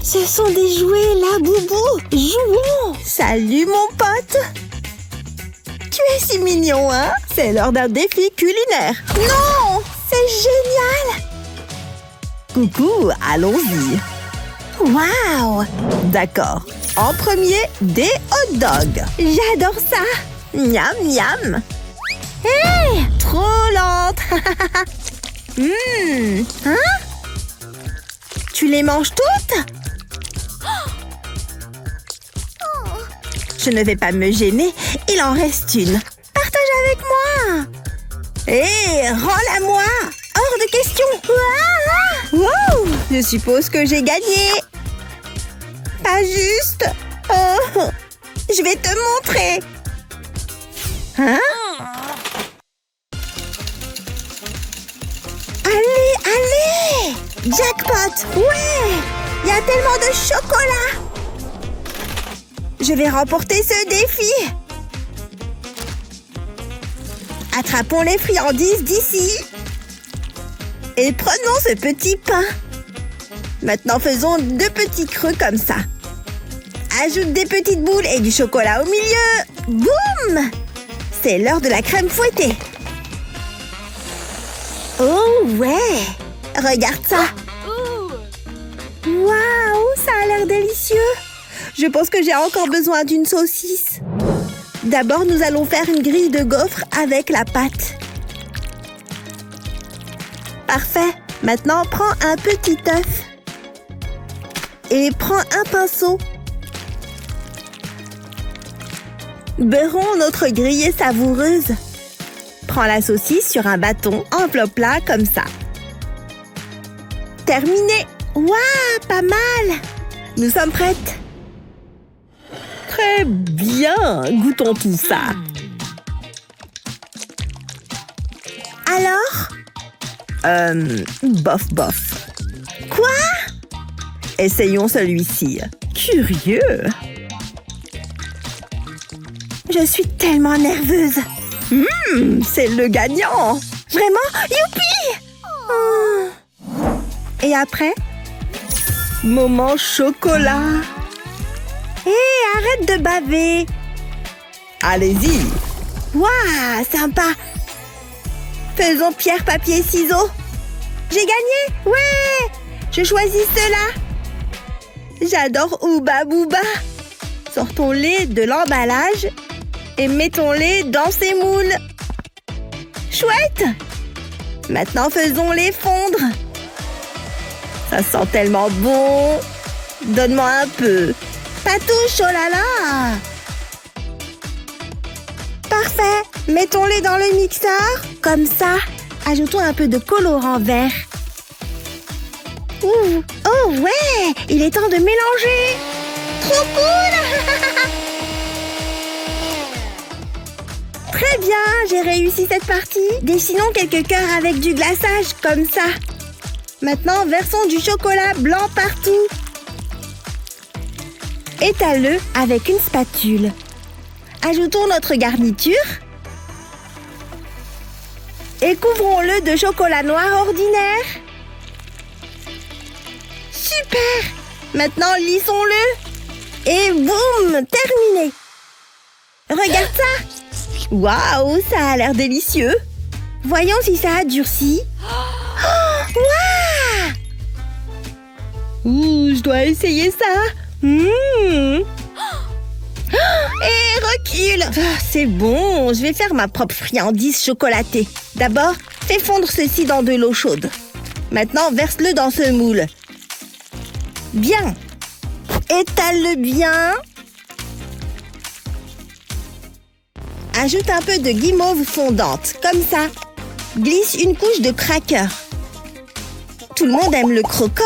Ce sont des jouets, là, Boubou. Jouons. Salut, mon pote. Tu es si mignon, hein? C'est l'heure d'un défi culinaire. Non! C'est génial! Coucou, allons-y. Waouh! D'accord. En premier, des hot dogs. J'adore ça. Miam, miam. Hé! Trop lente. Hein? Tu les manges toutes? Je ne vais pas me gêner. Il en reste une. Partage avec moi. Hé, rends-la-moi. Hors de question. Wow, je suppose que j'ai gagné. Pas juste. Oh, je vais te montrer. Hein? Allez! Jackpot! Ouais! Il y a tellement de chocolat! Je vais remporter ce défi! Attrapons les friandises d'ici! Et prenons ce petit pain! Maintenant, faisons 2 petits creux comme ça. Ajoute des petites boules et du chocolat au milieu! Boum! C'est l'heure de la crème fouettée! Oh ouais! Regarde ça! Waouh! Ça a l'air délicieux! Je pense que j'ai encore besoin d'une saucisse. D'abord, nous allons faire une grille de gaufres avec la pâte. Parfait! Maintenant, prends un petit œuf. Et prends un pinceau. Beurrons notre grillée savoureuse. Prends la saucisse sur un bâton, enveloppe-la comme ça. Terminé! Waouh, pas mal! Nous sommes prêtes. Très bien, goûtons tout ça. Alors? Bof. Quoi? Essayons celui-ci. Curieux. Je suis tellement nerveuse. C'est le gagnant. Vraiment? Youpi! Et après? Moment chocolat. Hé, arrête de baver. Allez-y. Waouh, sympa. Faisons pierre, papier, ciseaux. J'ai gagné. Ouais. Je choisis cela. J'adore Ooba Booba. Sortons-les de l'emballage et mettons-les dans ces moules. Chouette! Maintenant, faisons-les fondre. Ça sent tellement bon. Donne-moi un peu. Patouche, oh là là! Parfait. Mettons-les dans le mixeur. Comme ça. Ajoutons un peu de colorant vert. Ouh. Oh ouais! Il est temps de mélanger. Trop cool! Très bien, j'ai réussi cette partie. Dessinons quelques cœurs avec du glaçage, comme ça. Maintenant, versons du chocolat blanc partout. Étale-le avec une spatule. Ajoutons notre garniture. Et couvrons-le de chocolat noir ordinaire. Super! Maintenant, lissons-le. Et boum, terminé. Regarde ça. Waouh, ça a l'air délicieux. Voyons si ça a durci. Oh, waouh! Ouh, je dois essayer ça. Et recule. C'est bon, je vais faire ma propre friandise chocolatée. D'abord, fais fondre ceci dans de l'eau chaude. Maintenant, verse-le dans ce moule. Bien. Étale-le bien. Ajoute un peu de guimauve fondante, comme ça. Glisse une couche de cracker. Tout le monde aime le croquant.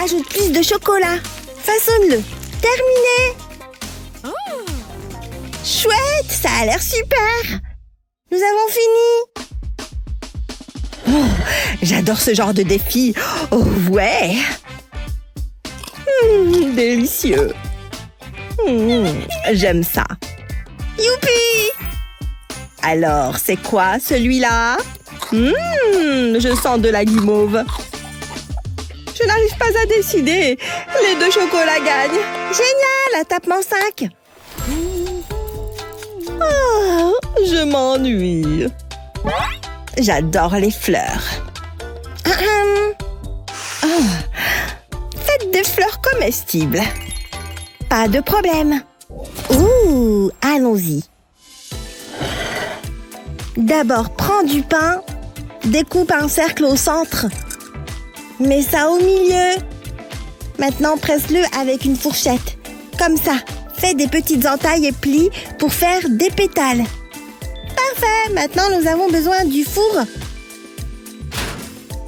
Ajoute plus de chocolat. Façonne-le. Terminé. Chouette, ça a l'air super. Nous avons fini. Oh, j'adore ce genre de défi. Oh ouais. Délicieux. J'aime ça. Youpi! Alors, c'est quoi celui-là? Je sens de la guimauve. Je n'arrive pas à décider. Les deux chocolats gagnent. Génial, tape-moi 5. Oh, je m'ennuie. J'adore les fleurs. Oh, faites des fleurs comestibles. Pas de problème. Ouh, allons-y. D'abord, prends du pain, découpe un cercle au centre. Mets ça au milieu. Maintenant, presse-le avec une fourchette. Comme ça. Fais des petites entailles et plis pour faire des pétales. Parfait. Maintenant, nous avons besoin du four.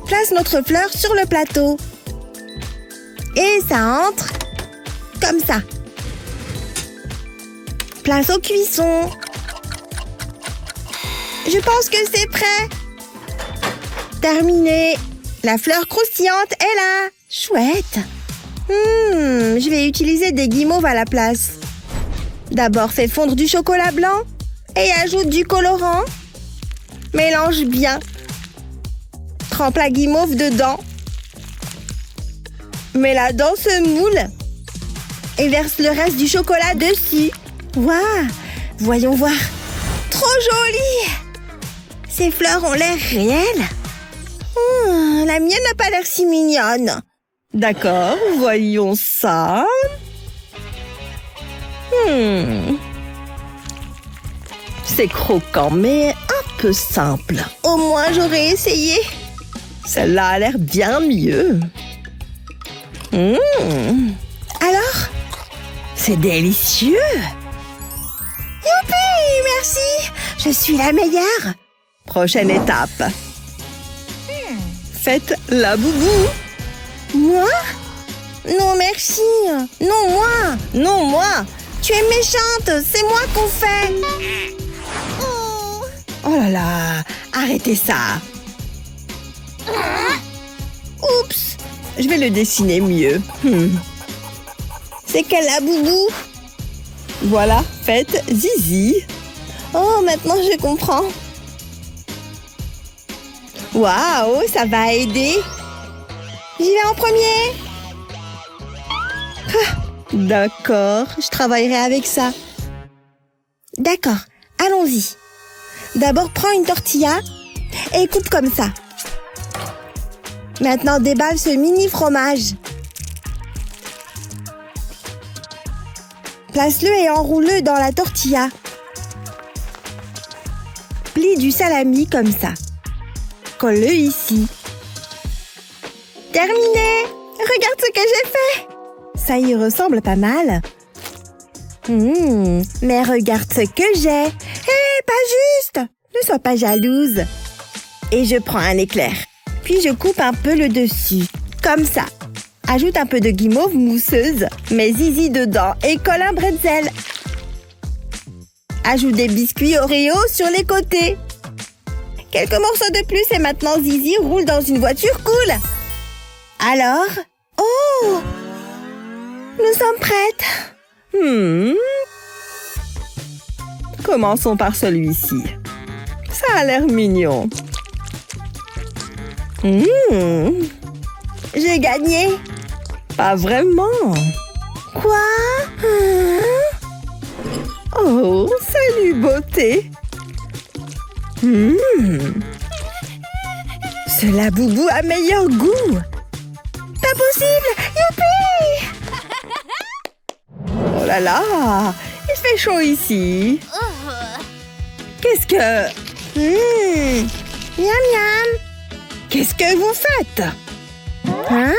Place notre fleur sur le plateau. Et ça entre comme ça. Place aux cuissons. Je pense que c'est prêt. Terminé. La fleur croustillante est là. Chouette. Je vais utiliser des guimauves à la place. D'abord, fais fondre du chocolat blanc et ajoute du colorant. Mélange bien. Trempe la guimauve dedans. Mets-la dans ce moule et verse le reste du chocolat dessus. Waouh! Voyons voir. Trop joli! Ces fleurs ont l'air réelles. La mienne n'a pas l'air si mignonne. D'accord, voyons ça. C'est croquant, mais un peu simple. Au moins, j'aurais essayé. Celle-là a l'air bien mieux. Alors? C'est délicieux. Youpi, merci. Je suis la meilleure. Prochaine étape. Faites la boubou. Moi? Non, merci. Non, moi. Non, moi. Tu es méchante. C'est moi qu'on fait. Oh là là. Arrêtez ça. Oups. Je vais le dessiner mieux. C'est quelle la boubou? Voilà, faites zizi. Oh, maintenant je comprends. Waouh, ça va aider. J'y vais en premier. D'accord, je travaillerai avec ça. D'accord, allons-y. D'abord, prends une tortilla et coupe comme ça. Maintenant, déballe ce mini fromage. Place-le et enroule-le dans la tortilla. Plie du salami comme ça. Colle-le ici. Terminé! Regarde ce que j'ai fait! Ça y ressemble pas mal. Mais regarde ce que j'ai. Hé, pas juste! Ne sois pas jalouse. Et je prends un éclair. Puis je coupe un peu le dessus. Comme ça. Ajoute un peu de guimauve mousseuse. Mets zizi dedans et colle un bretzel. Ajoute des biscuits Oreo sur les côtés. Quelques morceaux de plus et maintenant Zizi roule dans une voiture cool. Alors? Oh! Nous sommes prêtes. Commençons par celui-ci. Ça a l'air mignon. J'ai gagné. Pas vraiment. Quoi? Oh, salut beauté. Ce laboubou a meilleur goût. Pas possible. Youpi! Oh là là, il fait chaud ici. Qu'est-ce que... Miam miam. Qu'est-ce que vous faites? Hein?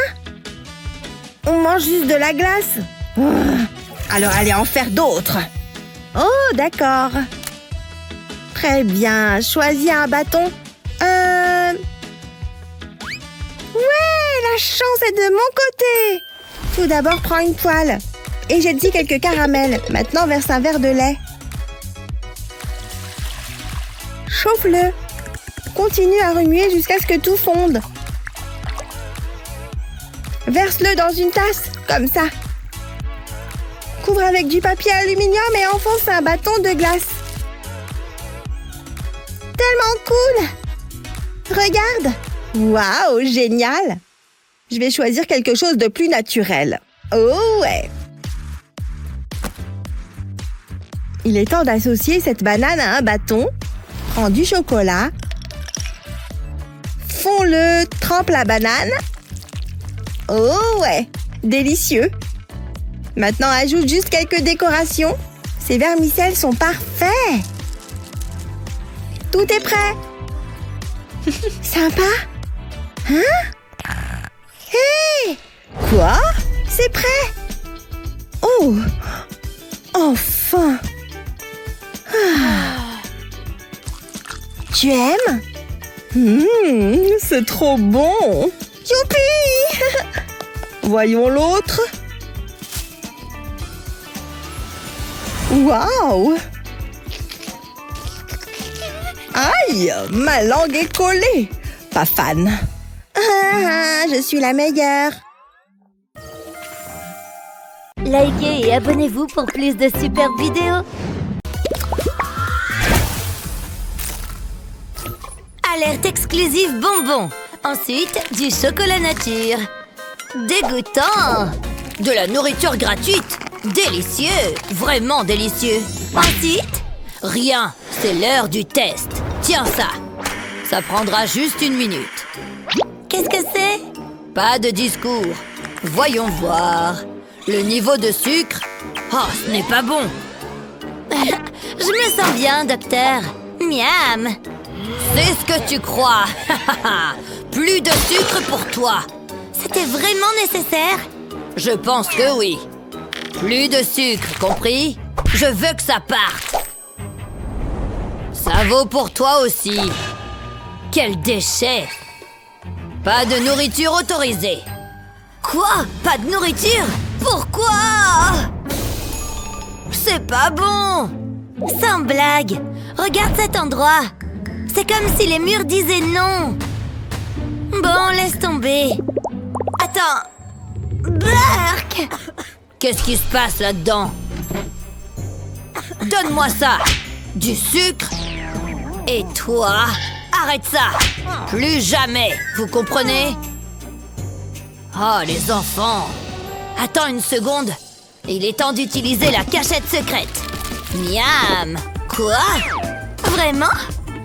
On mange juste de la glace. Alors allez en faire d'autres. Oh, d'accord. Très bien. Choisis un bâton. Ouais, la chance est de mon côté. Tout d'abord, prends une poêle. Et jette-y quelques caramels. Maintenant, verse un verre de lait. Chauffe-le. Continue à remuer jusqu'à ce que tout fonde. Verse-le dans une tasse, comme ça. Couvre avec du papier aluminium et enfonce un bâton de glace. Tellement cool! Regarde! Waouh, génial! Je vais choisir quelque chose de plus naturel. Oh ouais! Il est temps d'associer cette banane à un bâton. Prends du chocolat. Fonds-le, trempe la banane. Oh ouais! Délicieux! Maintenant, ajoute juste quelques décorations. Ces vermicelles sont parfaits! Tout est prêt! Sympa? Hein? Hé! Quoi? C'est prêt? Oh! Enfin! Ah. Tu aimes? C'est trop bon! Youpi! Voyons l'autre. Waouh! Aïe! Ma langue est collée! Pas fan. Je suis la meilleure. Likez et abonnez-vous pour plus de super vidéos. Alerte exclusive bonbon. Ensuite, du chocolat nature. Dégoûtant. De la nourriture gratuite. Délicieux. Vraiment délicieux. Ensuite, rien. C'est l'heure du test. Tiens ça. Ça prendra juste 1 minute. Qu'est-ce que c'est? Pas de discours. Voyons voir. Le niveau de sucre. Oh, ce n'est pas bon. Je me sens bien, docteur. Miam. C'est ce que tu crois. Plus de sucre pour toi. C'était vraiment nécessaire? Je pense que oui. Plus de sucre, compris? Je veux que ça parte. Ça vaut pour toi aussi. Quel déchet. Pas de nourriture autorisée. Quoi? Pas de nourriture? Pourquoi? C'est pas bon. Sans blague. Regarde cet endroit. C'est comme si les murs disaient non. Bon, laisse tomber. Attends. Bark! Qu'est-ce qui se passe là-dedans? Donne-moi ça. Du sucre. Et toi, arrête ça. Plus jamais, vous comprenez? Oh, les enfants. Attends une seconde. Il est temps d'utiliser la cachette secrète. Miam. Quoi? Vraiment?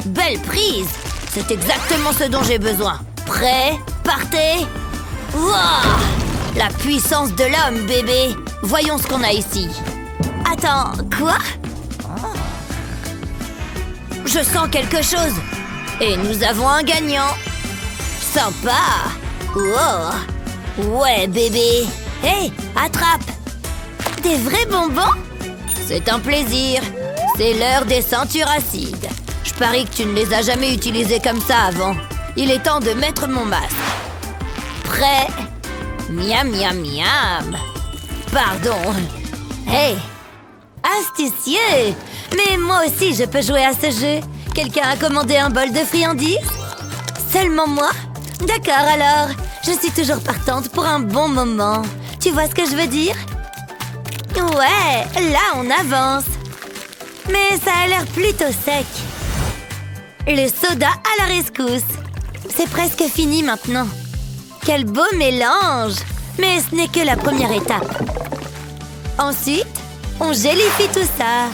Belle prise. C'est exactement ce dont j'ai besoin. Prêt? Partez. Wouah! La puissance de l'homme, bébé. Voyons ce qu'on a ici. Attends, quoi? Je sens quelque chose. Et nous avons un gagnant. Sympa. Wow. Ouais, bébé. Hé, attrape. Des vrais bonbons? C'est un plaisir. C'est l'heure des ceintures acides. Je parie que tu ne les as jamais utilisées comme ça avant. Il est temps de mettre mon masque. Prêt? Miam, miam, miam. Pardon. Hé. Astucieux. Mais moi aussi, je peux jouer à ce jeu. Quelqu'un a commandé un bol de friandises? Seulement moi? D'accord, alors. Je suis toujours partante pour un bon moment. Tu vois ce que je veux dire? Ouais, là, on avance. Mais ça a l'air plutôt sec. Le soda à la rescousse. C'est presque fini maintenant. Quel beau mélange! Mais ce n'est que la première étape. Ensuite, on gélifie tout ça.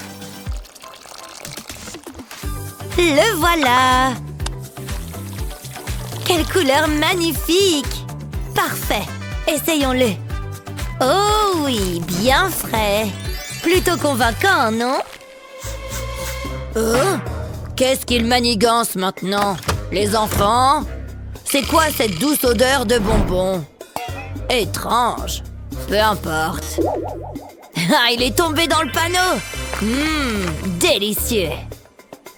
Le voilà! Quelle couleur magnifique! Parfait! Essayons-le. Oh oui, bien frais. Plutôt convaincant, non? Oh! Qu'est-ce qu'il manigance maintenant? Les enfants? C'est quoi cette douce odeur de bonbons? Étrange. Peu importe. Ah, il est tombé dans le panneau! Délicieux!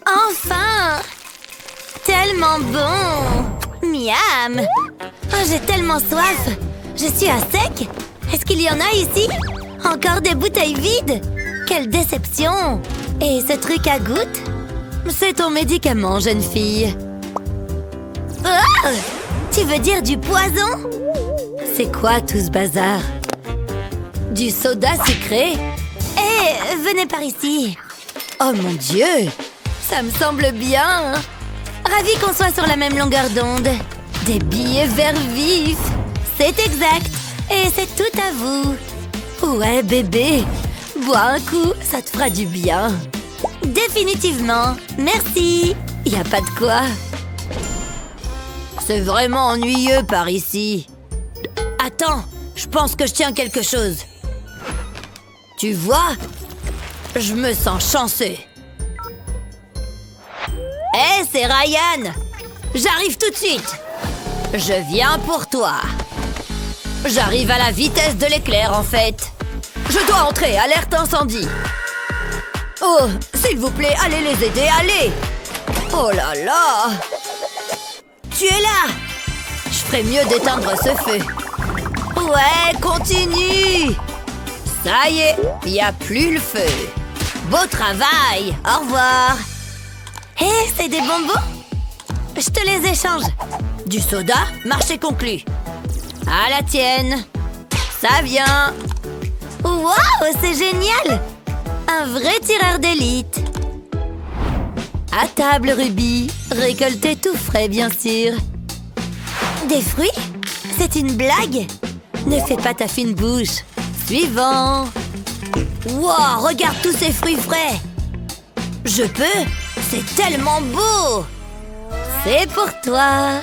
Enfin! Tellement bon! Miam! Oh, j'ai tellement soif! Je suis à sec! Est-ce qu'il y en a ici? Encore des bouteilles vides? Quelle déception! Et ce truc à gouttes? C'est ton médicament, jeune fille. Oh! Tu veux dire du poison? C'est quoi tout ce bazar? Du soda sucré? Eh, venez par ici! Oh mon Dieu! Ça me semble bien! Ravie qu'on soit sur la même longueur d'onde. Des billets verts vifs! C'est exact. Et c'est tout à vous. Ouais, bébé. Bois un coup, ça te fera du bien. Définitivement. Merci. Y a pas de quoi. C'est vraiment ennuyeux par ici. Attends, je pense que je tiens quelque chose. Tu vois? Je me sens chanceux. Hé, c'est Ryan! J'arrive tout de suite! Je viens pour toi. J'arrive à la vitesse de l'éclair, en fait. Je dois entrer, alerte incendie. Oh, s'il vous plaît, allez les aider, allez! Oh là là! Tu es là! Je ferais mieux d'éteindre ce feu. Ouais, continue! Ça y est, il n'y a plus le feu. Beau travail! Au revoir! Hé, c'est des bonbons? Je te les échange. Du soda, marché conclu. À la tienne. Ça vient. Waouh, c'est génial! Un vrai tireur d'élite. À table, Ruby. Récoltez tout frais, bien sûr. Des fruits? C'est une blague? Ne fais pas ta fine bouche. Suivant. Wow, regarde tous ces fruits frais. Je peux? C'est tellement beau. C'est pour toi.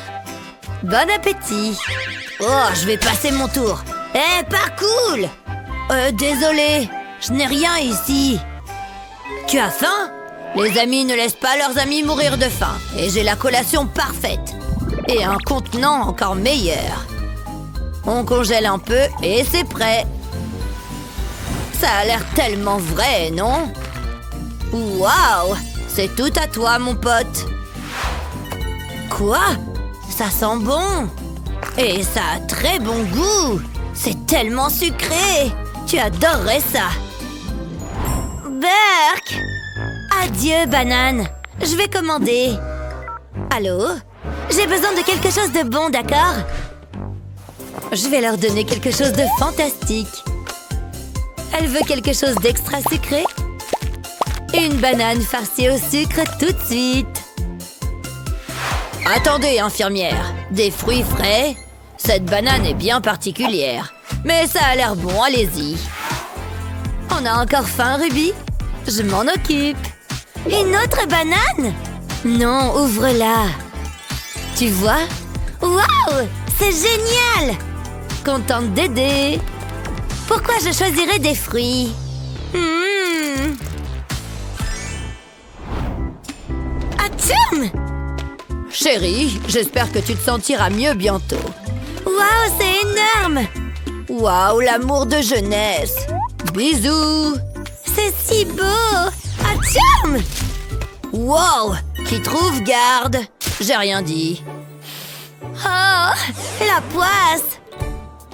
Bon appétit. Oh, je vais passer mon tour. Eh, pas cool. Désolé, je n'ai rien ici. Tu as faim? Les amis ne laissent pas leurs amis mourir de faim. Et j'ai la collation parfaite. Et un contenant encore meilleur. On congèle un peu et c'est prêt. Ça a l'air tellement vrai, non? Waouh! C'est tout à toi, mon pote. Quoi? Ça sent bon. Et ça a très bon goût. C'est tellement sucré. Tu adorerais ça. Burk! Adieu, banane. Je vais commander. Allô? J'ai besoin de quelque chose de bon, d'accord? Je vais leur donner quelque chose de fantastique. Elle veut quelque chose d'extra sucré? Une banane farcie au sucre tout de suite. Attendez, infirmière. Des fruits frais? Cette banane est bien particulière. Mais ça a l'air bon, allez-y. On a encore faim, Ruby? Je m'en occupe. Une autre banane? Non, ouvre-la. Tu vois? Waouh! C'est génial! Contente d'aider. Pourquoi je choisirais des fruits? Atchoum! Chérie, j'espère que tu te sentiras mieux bientôt. Waouh, c'est énorme! Waouh, l'amour de jeunesse! Bisous! C'est si beau! Atchoum! Wow! Qui trouve garde? J'ai rien dit. Oh! La poisse!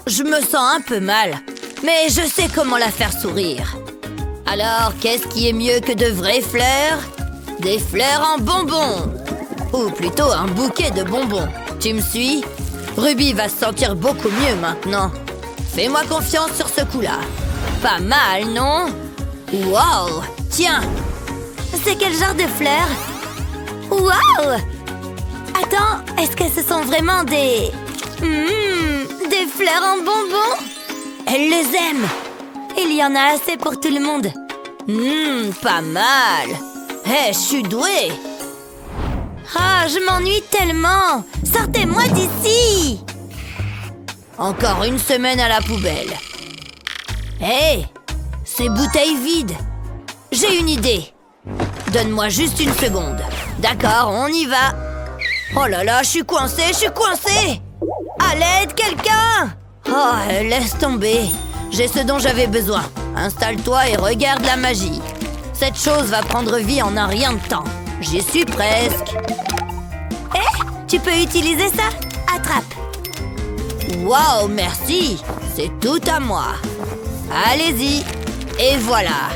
Je me sens un peu mal, mais je sais comment la faire sourire. Alors, qu'est-ce qui est mieux que de vraies fleurs? Des fleurs en bonbons! Ou plutôt un bouquet de bonbons. Tu me suis? Ruby va se sentir beaucoup mieux maintenant. Fais-moi confiance sur ce coup-là. Pas mal, non? Wow! Tiens! C'est quel genre de fleurs? Wow! Attends, est-ce que ce sont vraiment des... des fleurs en bonbons? Elle les aime! Il y en a assez pour tout le monde. Pas mal! Hé, je suis douée! Ah, je m'ennuie tellement! Sortez-moi d'ici! Encore une semaine à la poubelle. Hé! Ces bouteilles vides! J'ai une idée! Donne-moi juste une seconde. D'accord, on y va. Oh là là, je suis coincée, je suis coincée! À l'aide, quelqu'un! Oh, laisse tomber. J'ai ce dont j'avais besoin. Installe-toi et regarde la magie. Cette chose va prendre vie en un rien de temps. J'y suis presque. Tu peux utiliser ça? Attrape. Wow, merci. C'est tout à moi. Allez-y. Et voilà.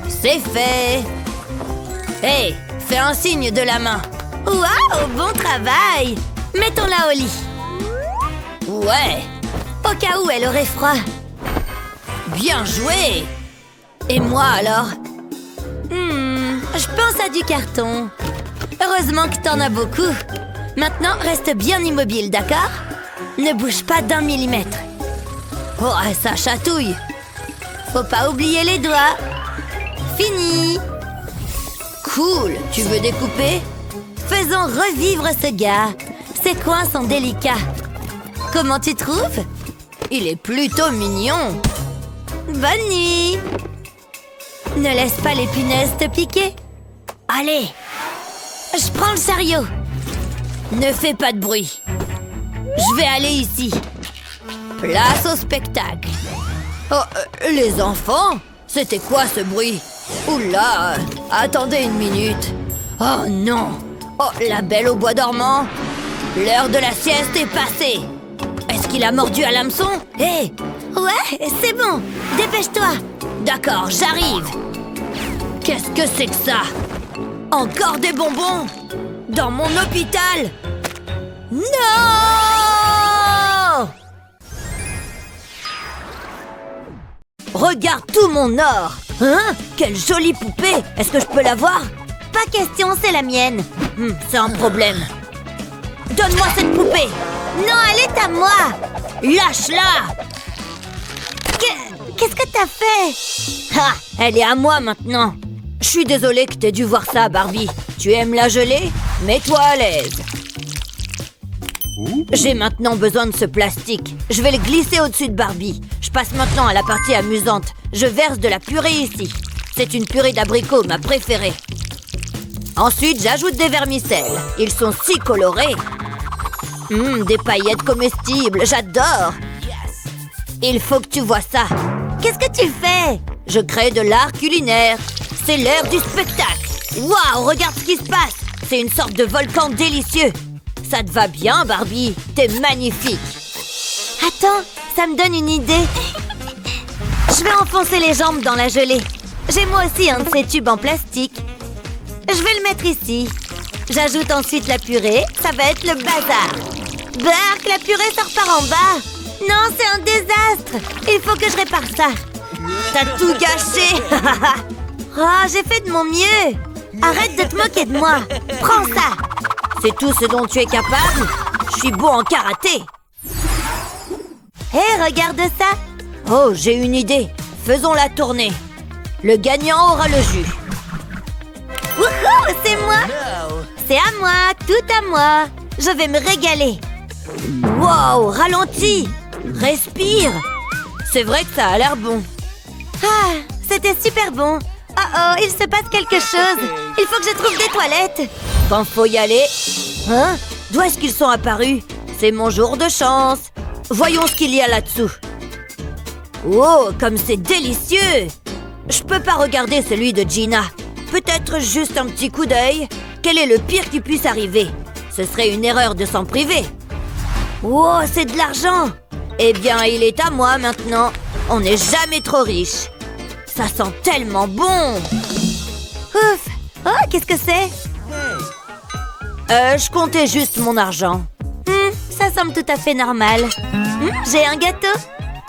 C'est fait. Hey, fais un signe de la main. Wow, bon travail. Mettons-la au lit. Ouais. Au cas où elle aurait froid. Bien joué. Et moi alors? Je pense à du carton. Heureusement que t'en as beaucoup. Maintenant, reste bien immobile, d'accord? Ne bouge pas d'1 millimètre. Oh, ça chatouille. Faut pas oublier les doigts. Fini. Cool, tu veux découper? Faisons revivre ce gars. Ses coins sont délicats. Comment tu trouves? Il est plutôt mignon. Bonne nuit. Ne laisse pas les punaises te piquer. Allez, je prends le chariot. Ne fais pas de bruit. Je vais aller ici. Place au spectacle. Oh, les enfants? C'était quoi ce bruit? Oula, attendez une minute. Oh non. Oh, la belle au bois dormant. L'heure de la sieste est passée. Est-ce qu'il a mordu à l'hameçon? Hé! Ouais, c'est bon. Dépêche-toi. D'accord, j'arrive. Qu'est-ce que c'est que ça? Encore des bonbons? Dans mon hôpital? Non! Regarde tout mon or! Hein? Quelle jolie poupée! Est-ce que je peux la voir? Pas question, c'est la mienne. C'est un problème. Donne-moi cette poupée! Non, elle est à moi! Lâche-la! Qu'est-ce que t'as fait? Ah, elle est à moi maintenant. Je suis désolée que t'aies dû voir ça, Barbie. Tu aimes la gelée? Mets-toi à l'aise. J'ai maintenant besoin de ce plastique. Je vais le glisser au-dessus de Barbie. Je passe maintenant à la partie amusante. Je verse de la purée ici. C'est une purée d'abricots, ma préférée. Ensuite, j'ajoute des vermicelles. Ils sont si colorés. Des paillettes comestibles, j'adore. Il faut que tu vois ça. Qu'est-ce que tu fais? Je crée de l'art culinaire. C'est l'heure du spectacle. Waouh, regarde ce qui se passe. C'est une sorte de volcan délicieux. Ça te va bien, Barbie? T'es magnifique. Attends, ça me donne une idée. Je vais enfoncer les jambes dans la gelée. J'ai moi aussi un de ces tubes en plastique. Je vais le mettre ici. J'ajoute ensuite la purée. Ça va être le bazar. Bark, la purée sort par en bas. Non, c'est un désastre. Il faut que je répare ça. T'as tout gâché. Oh, j'ai fait de mon mieux. Arrête de te moquer de moi. Prends ça. C'est tout ce dont tu es capable? Je suis beau en karaté. Hé, regarde ça. Oh, j'ai une idée. Faisons-la tourner. Le gagnant aura le jus. Wouhou, c'est moi. C'est à moi, tout à moi. Je vais me régaler. Wow, ralentis. Respire. C'est vrai que ça a l'air bon. Ah, c'était super bon. Oh, il se passe quelque chose. Il faut que je trouve des toilettes. Quand faut y aller. Hein? D'où est-ce qu'ils sont apparus? C'est mon jour de chance. Voyons ce qu'il y a là-dessous. Oh, comme c'est délicieux! Je peux pas regarder celui de Gina. Peut-être juste un petit coup d'œil. Quel est le pire qui puisse arriver? Ce serait une erreur de s'en priver. Oh, c'est de l'argent! Eh bien, il est à moi maintenant. On n'est jamais trop riche. Ça sent tellement bon! Ouf! Oh, qu'est-ce que c'est? Je comptais juste mon argent. Ça semble tout à fait normal. J'ai un gâteau,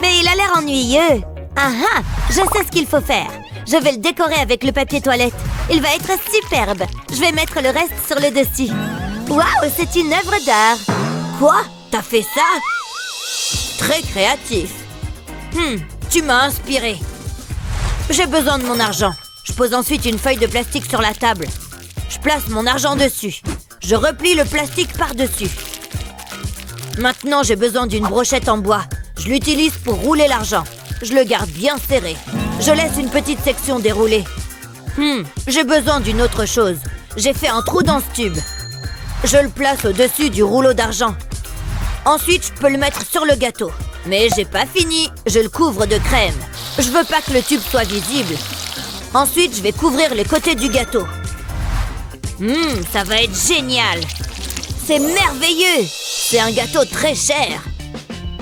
mais il a l'air ennuyeux. Ah ah! Je sais ce qu'il faut faire. Je vais le décorer avec le papier toilette. Il va être superbe. Je vais mettre le reste sur le dessus. Waouh, c'est une œuvre d'art. Quoi? T'as fait ça? Très créatif. Tu m'as inspiré. J'ai besoin de mon argent. Je pose ensuite une feuille de plastique sur la table. Je place mon argent dessus. Je replie le plastique par-dessus. Maintenant, j'ai besoin d'une brochette en bois. Je l'utilise pour rouler l'argent. Je le garde bien serré. Je laisse une petite section déroulée. J'ai besoin d'une autre chose. J'ai fait un trou dans ce tube. Je le place au-dessus du rouleau d'argent. Ensuite, je peux le mettre sur le gâteau. Mais j'ai pas fini. Je le couvre de crème. Je veux pas que le tube soit visible. Ensuite, je vais couvrir les côtés du gâteau. Ça va être génial. C'est merveilleux. C'est un gâteau très cher.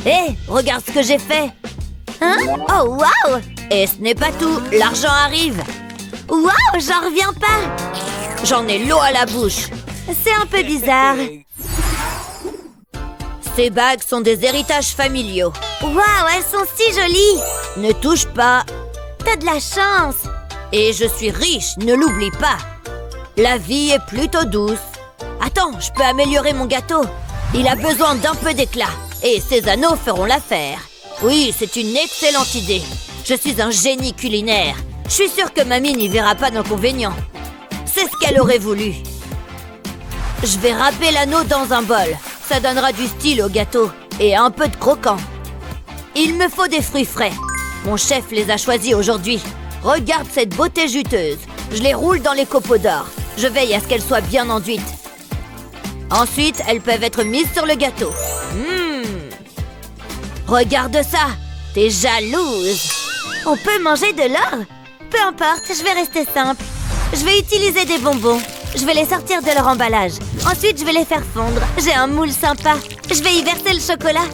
Hé, regarde ce que j'ai fait. Hein? Oh, waouh! Et ce n'est pas tout. L'argent arrive. Waouh, j'en reviens pas. J'en ai l'eau à la bouche. C'est un peu bizarre. Ces bagues sont des héritages familiaux. Waouh, elles sont si jolies. Ne touche pas. T'as de la chance. Et je suis riche, ne l'oublie pas. La vie est plutôt douce. Attends, je peux améliorer mon gâteau. Il a besoin d'un peu d'éclat. Et ces anneaux feront l'affaire. Oui, c'est une excellente idée. Je suis un génie culinaire. Je suis sûre que mamie n'y verra pas d'inconvénient. C'est ce qu'elle aurait voulu. Je vais râper l'anneau dans un bol. Ça donnera du style au gâteau. Et un peu de croquant. Il me faut des fruits frais. Mon chef les a choisis aujourd'hui. Regarde cette beauté juteuse. Je les roule dans les copeaux d'or. Je veille à ce qu'elles soient bien enduites. Ensuite, elles peuvent être mises sur le gâteau. Regarde ça. T'es jalouse. On peut manger de l'or? Peu importe, je vais rester simple. Je vais utiliser des bonbons. Je vais les sortir de leur emballage. Ensuite, je vais les faire fondre. J'ai un moule sympa. Je vais y verser le chocolat.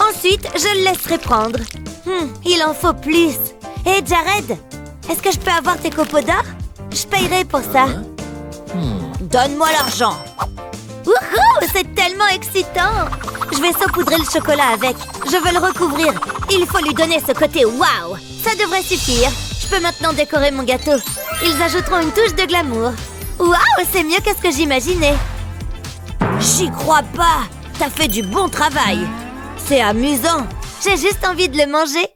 Ensuite, je le laisserai prendre. Il en faut plus. Hé, Jared, est-ce que je peux avoir tes copeaux d'or? Je payerai pour ça. Donne-moi l'argent. Wouhou, c'est tellement excitant. Je vais saupoudrer le chocolat avec. Je veux le recouvrir. Il faut lui donner ce côté waouh. Ça devrait suffire. Je peux maintenant décorer mon gâteau. Ils ajouteront une touche de glamour. Waouh, c'est mieux que ce que j'imaginais. J'y crois pas. T'as fait du bon travail. C'est amusant. J'ai juste envie de le manger.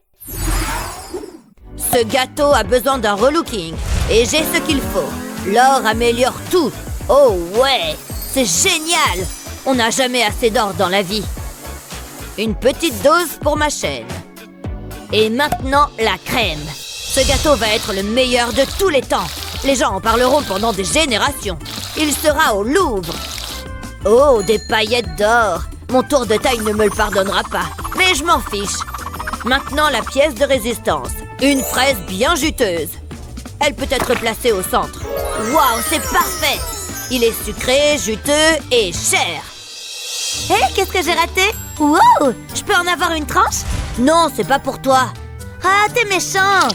Ce gâteau a besoin d'un relooking. Et j'ai ce qu'il faut. L'or améliore tout. Oh ouais, c'est génial. On n'a jamais assez d'or dans la vie. Une petite dose pour ma chaîne. Et maintenant, la crème. Ce gâteau va être le meilleur de tous les temps. Les gens en parleront pendant des générations. Il sera au Louvre. Oh, des paillettes d'or. Mon tour de taille ne me le pardonnera pas. Mais je m'en fiche. Maintenant, la pièce de résistance. Une fraise bien juteuse. Elle peut être placée au centre. Waouh, c'est parfait. Il est sucré, juteux et cher. Hé, qu'est-ce que j'ai raté? Wow, je peux en avoir une tranche? Non, c'est pas pour toi. Ah, t'es méchant.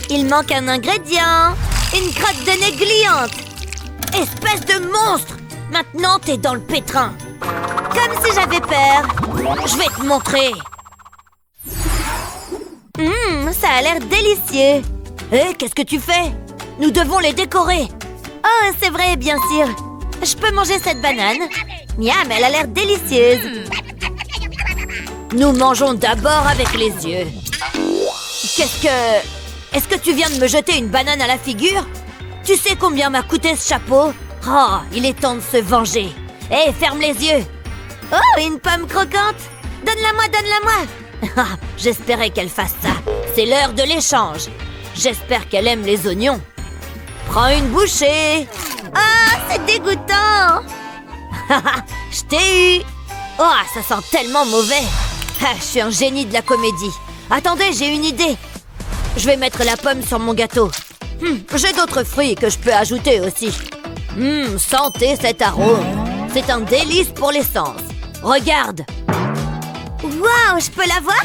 Il manque un ingrédient. Une crotte de nez gluante. Espèce de monstre. Maintenant, t'es dans le pétrin. Comme si j'avais peur. Je vais te montrer. Ça a l'air délicieux. Hé, qu'est-ce que tu fais? Nous devons les décorer. Oh, c'est vrai, bien sûr. Je peux manger cette banane? Miam, elle a l'air délicieuse. Nous mangeons d'abord avec les yeux. Est-ce que tu viens de me jeter une banane à la figure? Tu sais combien m'a coûté ce chapeau? Oh, il est temps de se venger. Hé, ferme les yeux. Oh, une pomme croquante. Donne-la-moi, donne-la-moi. J'espérais qu'elle fasse ça. C'est l'heure de l'échange. J'espère qu'elle aime les oignons. Prends une bouchée. Ah, c'est dégoûtant. Je t'ai eu. Oh, ça sent tellement mauvais. Je suis un génie de la comédie. Attendez, j'ai une idée. Je vais mettre la pomme sur mon gâteau. J'ai d'autres fruits que je peux ajouter aussi. Sentez cet arôme. C'est un délice pour les sens. Regarde. Waouh, je peux l'avoir?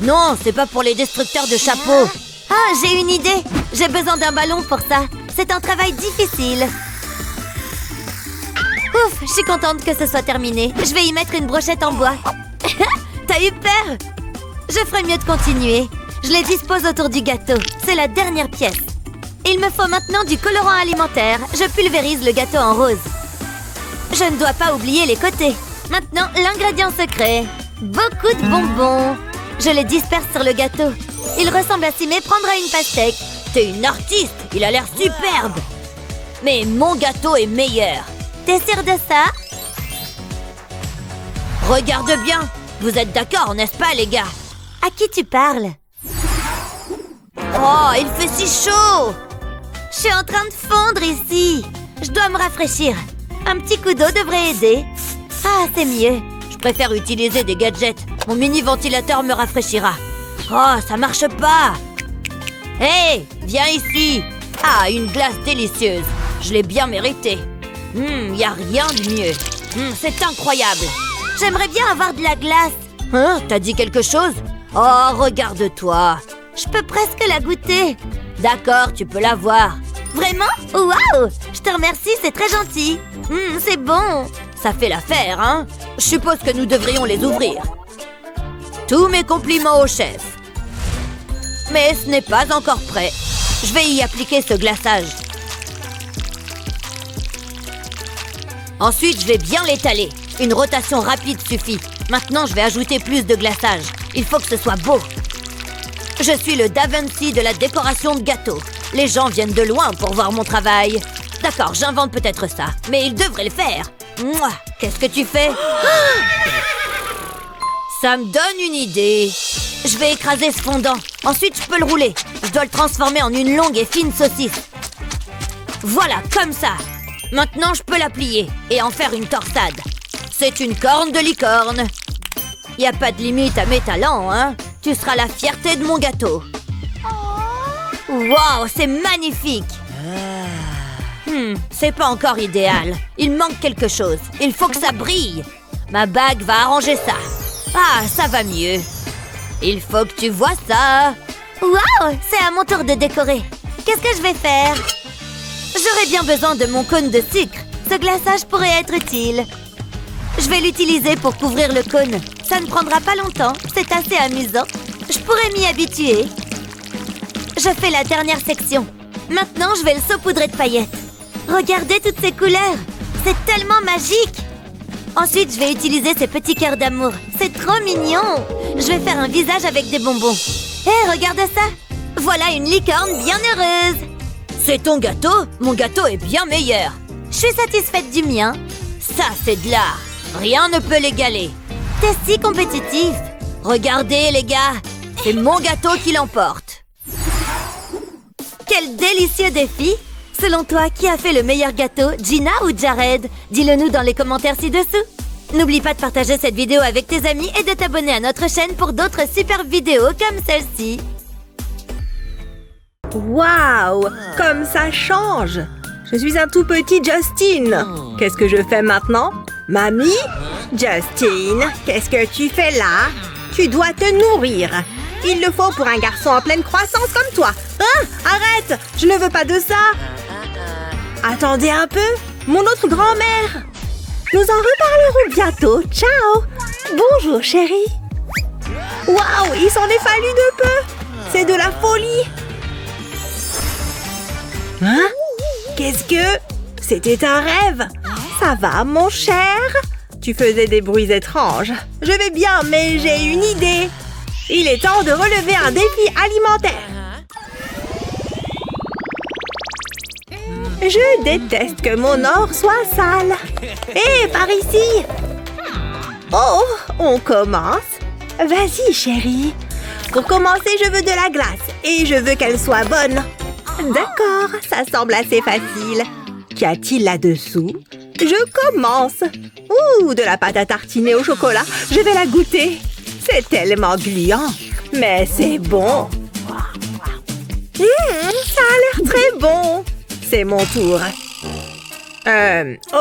Non, c'est pas pour les destructeurs de chapeaux. Ah, j'ai une idée. J'ai besoin d'un ballon pour ça. C'est un travail difficile. Ouf, je suis contente que ce soit terminé. Je vais y mettre une brochette en bois. T'as eu peur? Je ferais mieux de continuer. Je les dispose autour du gâteau. C'est la dernière pièce. Il me faut maintenant du colorant alimentaire. Je pulvérise le gâteau en rose. Je ne dois pas oublier les côtés. Maintenant, l'ingrédient secret. Beaucoup de bonbons. Je les disperse sur le gâteau. Il ressemble à s'y méprendre à une pastèque. T'es une artiste. Il a l'air superbe. Mais mon gâteau est meilleur. T'es sûr de ça? Regarde bien. Vous êtes d'accord, n'est-ce pas, les gars? À qui tu parles? Oh, il fait si chaud! Je suis en train de fondre ici. Je dois me rafraîchir. Un petit coup d'eau devrait aider. Ah, c'est mieux. Je préfère utiliser des gadgets. Mon mini-ventilateur me rafraîchira. Oh, ça marche pas. Hé, viens ici. Ah, une glace délicieuse. Je l'ai bien méritée. Y a rien de mieux. C'est incroyable. J'aimerais bien avoir de la glace. Hein, t'as dit quelque chose? Oh, regarde-toi. Je peux presque la goûter. D'accord, tu peux la voir. Vraiment? Waouh! Je te remercie, c'est très gentil. C'est bon. Ça fait l'affaire, hein? Je suppose que nous devrions les ouvrir. Tous mes compliments au chef. Mais ce n'est pas encore prêt. Je vais y appliquer ce glaçage. Ensuite, je vais bien l'étaler. Une rotation rapide suffit. Maintenant, je vais ajouter plus de glaçage. Il faut que ce soit beau. Je suis le Da Vinci de la décoration de gâteaux. Les gens viennent de loin pour voir mon travail. D'accord, j'invente peut-être ça, mais ils devraient le faire. Mouah, qu'est-ce que tu fais? Ça me donne une idée. Je vais écraser ce fondant. Ensuite, je peux le rouler. Je dois le transformer en une longue et fine saucisse. Voilà, comme ça. Maintenant, je peux la plier et en faire une torsade. C'est une corne de licorne. Y a pas de limite à mes talents, hein? Tu seras la fierté de mon gâteau. Wow, c'est magnifique. C'est pas encore idéal. Il manque quelque chose. Il faut que ça brille. Ma bague va arranger ça. Ah, ça va mieux. Il faut que tu vois ça. Waouh, c'est à mon tour de décorer. Qu'est-ce que je vais faire? J'aurais bien besoin de mon cône de sucre. Ce glaçage pourrait être utile. Je vais l'utiliser pour couvrir le cône. Ça ne prendra pas longtemps. C'est assez amusant. Je pourrais m'y habituer. Je fais la dernière section. Maintenant, je vais le saupoudrer de paillettes. Regardez toutes ces couleurs. C'est tellement magique. Ensuite, je vais utiliser ces petits cœurs d'amour. C'est trop mignon. Je vais faire un visage avec des bonbons. Hé, regarde ça. Voilà une licorne bien heureuse. C'est ton gâteau? Mon gâteau est bien meilleur. Je suis satisfaite du mien. Ça, c'est de l'art. Rien ne peut l'égaler. T'es si compétitif. Regardez, les gars. C'est mon gâteau qui l'emporte. Quel délicieux défi! Selon toi, qui a fait le meilleur gâteau, Gina ou Jared? Dis-le nous dans les commentaires ci-dessous. N'oublie pas de partager cette vidéo avec tes amis et de t'abonner à notre chaîne pour d'autres super vidéos comme celle-ci. Waouh! Comme ça change! Je suis un tout petit Justin. Qu'est-ce que je fais maintenant? Mamie? Justin, qu'est-ce que tu fais là? Tu dois te nourrir. Il le faut pour un garçon en pleine croissance comme toi. Hein? Arrête! Je ne veux pas de ça. Attendez un peu. Mon autre grand-mère. Nous en reparlerons bientôt. Ciao! Bonjour, chérie. Waouh! Il s'en est fallu de peu. C'est de la folie. Hein? Qu'est-ce que... C'était un rêve. Ça va, mon cher? Tu faisais des bruits étranges. Je vais bien, mais j'ai une idée. Il est temps de relever un défi alimentaire. Je déteste que mon or soit sale. Hé, par ici. Oh, on commence. Vas-y, chérie. Pour commencer, je veux de la glace. Et je veux qu'elle soit bonne. D'accord, ça semble assez facile. Qu'y a-t-il là-dessous? Je commence. Ouh, de la pâte à tartiner au chocolat. Je vais la goûter. C'est tellement gluant. Mais c'est bon. Ça a l'air très bon. C'est mon tour.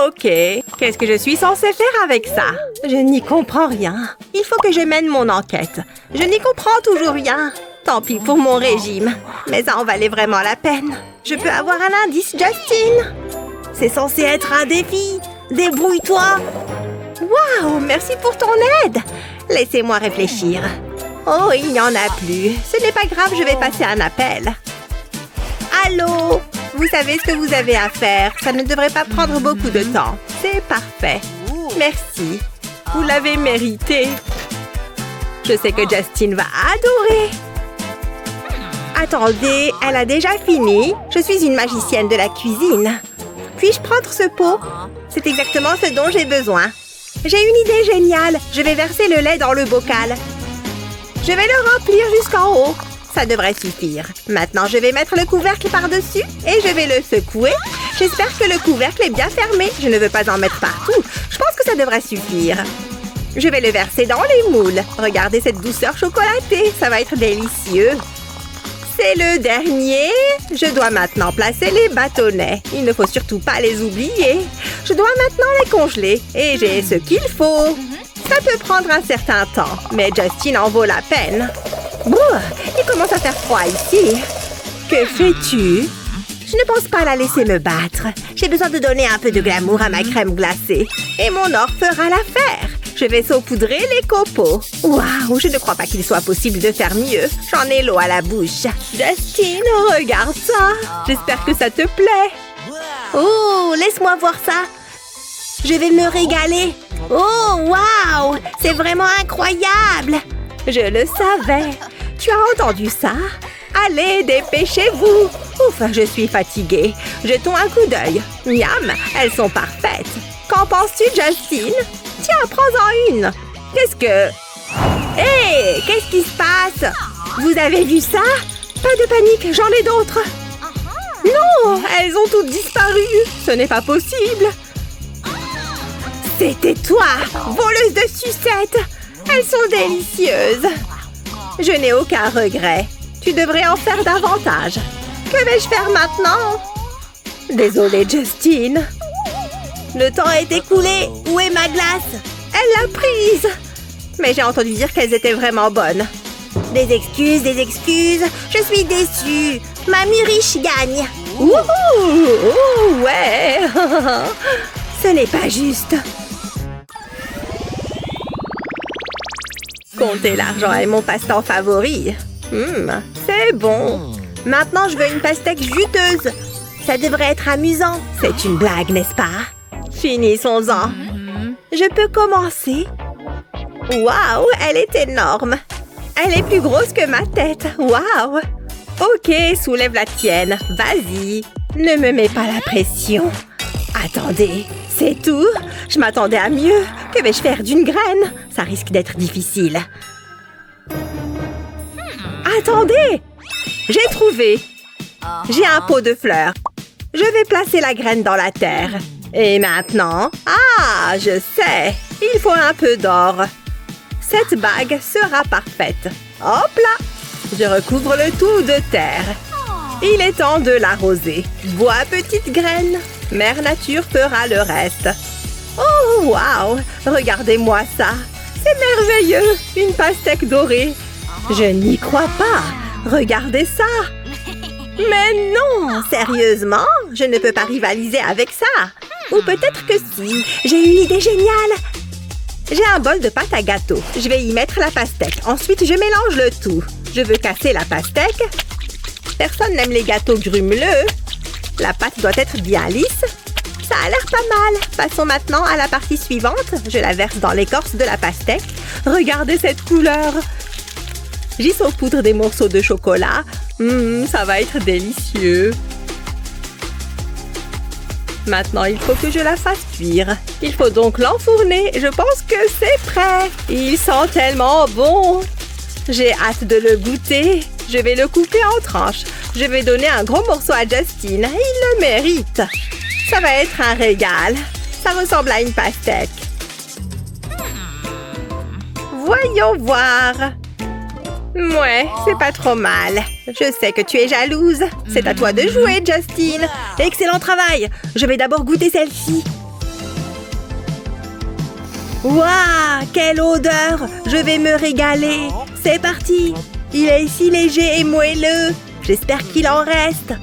Ok. Qu'est-ce que je suis censée faire avec ça? Je n'y comprends rien. Il faut que je mène mon enquête. Je n'y comprends toujours rien. Tant pis pour mon régime. Mais ça en valait vraiment la peine. Je peux avoir un indice, Justin? C'est censé être un défi. Débrouille-toi. Waouh, merci pour ton aide. Laissez-moi réfléchir. Oh, il n'y en a plus. Ce n'est pas grave, je vais passer un appel. Allô? Vous savez ce que vous avez à faire. Ça ne devrait pas prendre beaucoup de temps. C'est parfait. Merci. Vous l'avez mérité. Je sais que Justin va adorer. Attendez, elle a déjà fini. Je suis une magicienne de la cuisine. Puis-je prendre ce pot? C'est exactement ce dont j'ai besoin. J'ai une idée géniale. Je vais verser le lait dans le bocal. Je vais le remplir jusqu'en haut. Ça devrait suffire. Maintenant, je vais mettre le couvercle par-dessus et je vais le secouer. J'espère que le couvercle est bien fermé. Je ne veux pas en mettre partout. Je pense que ça devrait suffire. Je vais le verser dans les moules. Regardez cette douceur chocolatée. Ça va être délicieux. C'est le dernier. Je dois maintenant placer les bâtonnets. Il ne faut surtout pas les oublier. Je dois maintenant les congeler. Et j'ai ce qu'il faut. Ça peut prendre un certain temps, mais Justin en vaut la peine. Bouh, il commence à faire froid ici. Que fais-tu? Je ne pense pas la laisser me battre. J'ai besoin de donner un peu de glamour à ma crème glacée. Et mon or fera l'affaire. Je vais saupoudrer les copeaux. Waouh, je ne crois pas qu'il soit possible de faire mieux. J'en ai l'eau à la bouche. Justin, regarde ça. J'espère que ça te plaît. Oh, laisse-moi voir ça. Je vais me régaler. Oh, waouh! C'est vraiment incroyable! Je le savais. Tu as entendu ça? Allez, dépêchez-vous! Ouf, je suis fatiguée. Jetons un coup d'œil. Miam, elles sont parfaites. Qu'en penses-tu, Justine? Tiens, prends-en une. Qu'est-ce que... Hé! Qu'est-ce qui se passe? Vous avez vu ça? Pas de panique, j'en ai d'autres. Non, elles ont toutes disparu. Ce n'est pas possible. C'était toi, voleuse de sucettes. Elles sont délicieuses. Je n'ai aucun regret. Tu devrais en faire davantage. Que vais-je faire maintenant? Désolée, Justine. Le temps est écoulé. Où est ma glace? Elle l'a prise. Mais j'ai entendu dire qu'elles étaient vraiment bonnes. Des excuses, des excuses. Je suis déçue. Mamie riche gagne. Ouh, ouh, ouais. Ce n'est pas juste. Compter l'argent est mon passe-temps favori. C'est bon. Maintenant, je veux une pastèque juteuse. Ça devrait être amusant. C'est une blague, n'est-ce pas? Finissons-en. Je peux commencer? Waouh, elle est énorme. Elle est plus grosse que ma tête. Waouh. Ok, soulève la tienne. Vas-y. Ne me mets pas la pression. Attendez, c'est tout? Je m'attendais à mieux. Que vais-je faire d'une graine? Ça risque d'être difficile. Attendez! J'ai trouvé! J'ai un pot de fleurs. Je vais placer la graine dans la terre. Et maintenant... Ah, je sais! Il faut un peu d'or. Cette bague sera parfaite. Hop là! Je recouvre le tout de terre. Il est temps de l'arroser. Bois, petite graine. Mère Nature fera le reste. Oh, waouh! Regardez-moi ça! C'est merveilleux! Une pastèque dorée. Je n'y crois pas! Regardez ça! Mais non! Sérieusement? Je ne peux pas rivaliser avec ça! Ou peut-être que si! J'ai une idée géniale! J'ai un bol de pâte à gâteau. Je vais y mettre la pastèque. Ensuite, je mélange le tout. Je veux casser la pastèque. Personne n'aime les gâteaux grumeleux. La pâte doit être bien lisse. Ça a l'air pas mal. Passons maintenant à la partie suivante. Je la verse dans l'écorce de la pastèque. Regardez cette couleur! J'y saupoudre des morceaux de chocolat. Ça va être délicieux. Maintenant, il faut que je la fasse cuire. Il faut donc l'enfourner. Je pense que c'est prêt. Il sent tellement bon. J'ai hâte de le goûter. Je vais le couper en tranches. Je vais donner un gros morceau à Justine. Il le mérite. Ça va être un régal. Ça ressemble à une pastèque. Voyons voir. Ouais, c'est pas trop mal. Je sais que tu es jalouse. C'est à toi de jouer, Justine. Excellent travail. Je vais d'abord goûter celle-ci. Waouh, quelle odeur. Je vais me régaler. C'est parti. Il est si léger et moelleux. J'espère qu'il en reste.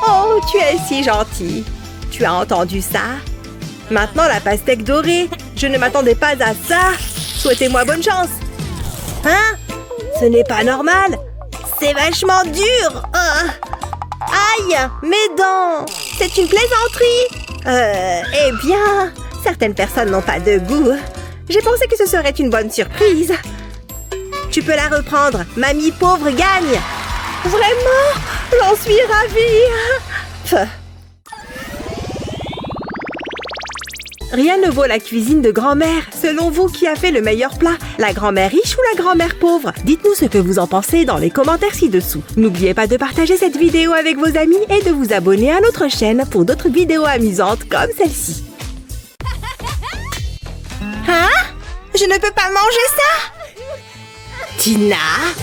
Oh, tu es si gentil. Tu as entendu ça? Maintenant, la pastèque dorée. Je ne m'attendais pas à ça. Souhaitez-moi bonne chance. Hein? Ce n'est pas normal. C'est vachement dur. Aïe, mes dents. C'est une plaisanterie. Eh bien, certaines personnes n'ont pas de goût. J'ai pensé que ce serait une bonne surprise. Tu peux la reprendre. Mamie pauvre gagne. Vraiment? J'en suis ravie. Rien ne vaut la cuisine de grand-mère. Selon vous, qui a fait le meilleur plat? La grand-mère riche ou la grand-mère pauvre? Dites-nous ce que vous en pensez dans les commentaires ci-dessous. N'oubliez pas de partager cette vidéo avec vos amis et de vous abonner à notre chaîne pour d'autres vidéos amusantes comme celle-ci. Hein? Je ne peux pas manger ça? Tina?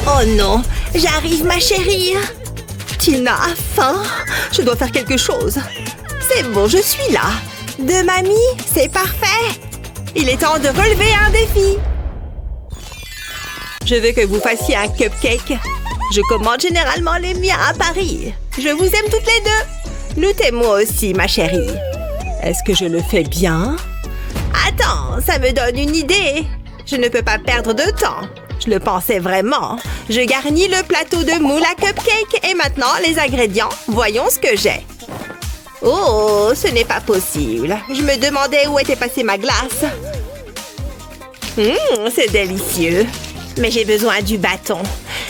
Oh non! J'arrive, ma chérie! Tina a faim! Je dois faire quelque chose. C'est bon, je suis là. De mamie, c'est parfait! Il est temps de relever un défi! Je veux que vous fassiez un cupcake. Je commande généralement les miens à Paris. Je vous aime toutes les deux. Nous t'aimons aussi, ma chérie. Est-ce que je le fais bien? Attends, ça me donne une idée. Je ne peux pas perdre de temps. Je le pensais vraiment. Je garnis le plateau de moule à cupcake et maintenant les ingrédients. Voyons ce que j'ai. Oh, ce n'est pas possible. Je me demandais où était passée ma glace. C'est délicieux. Mais j'ai besoin du bâton.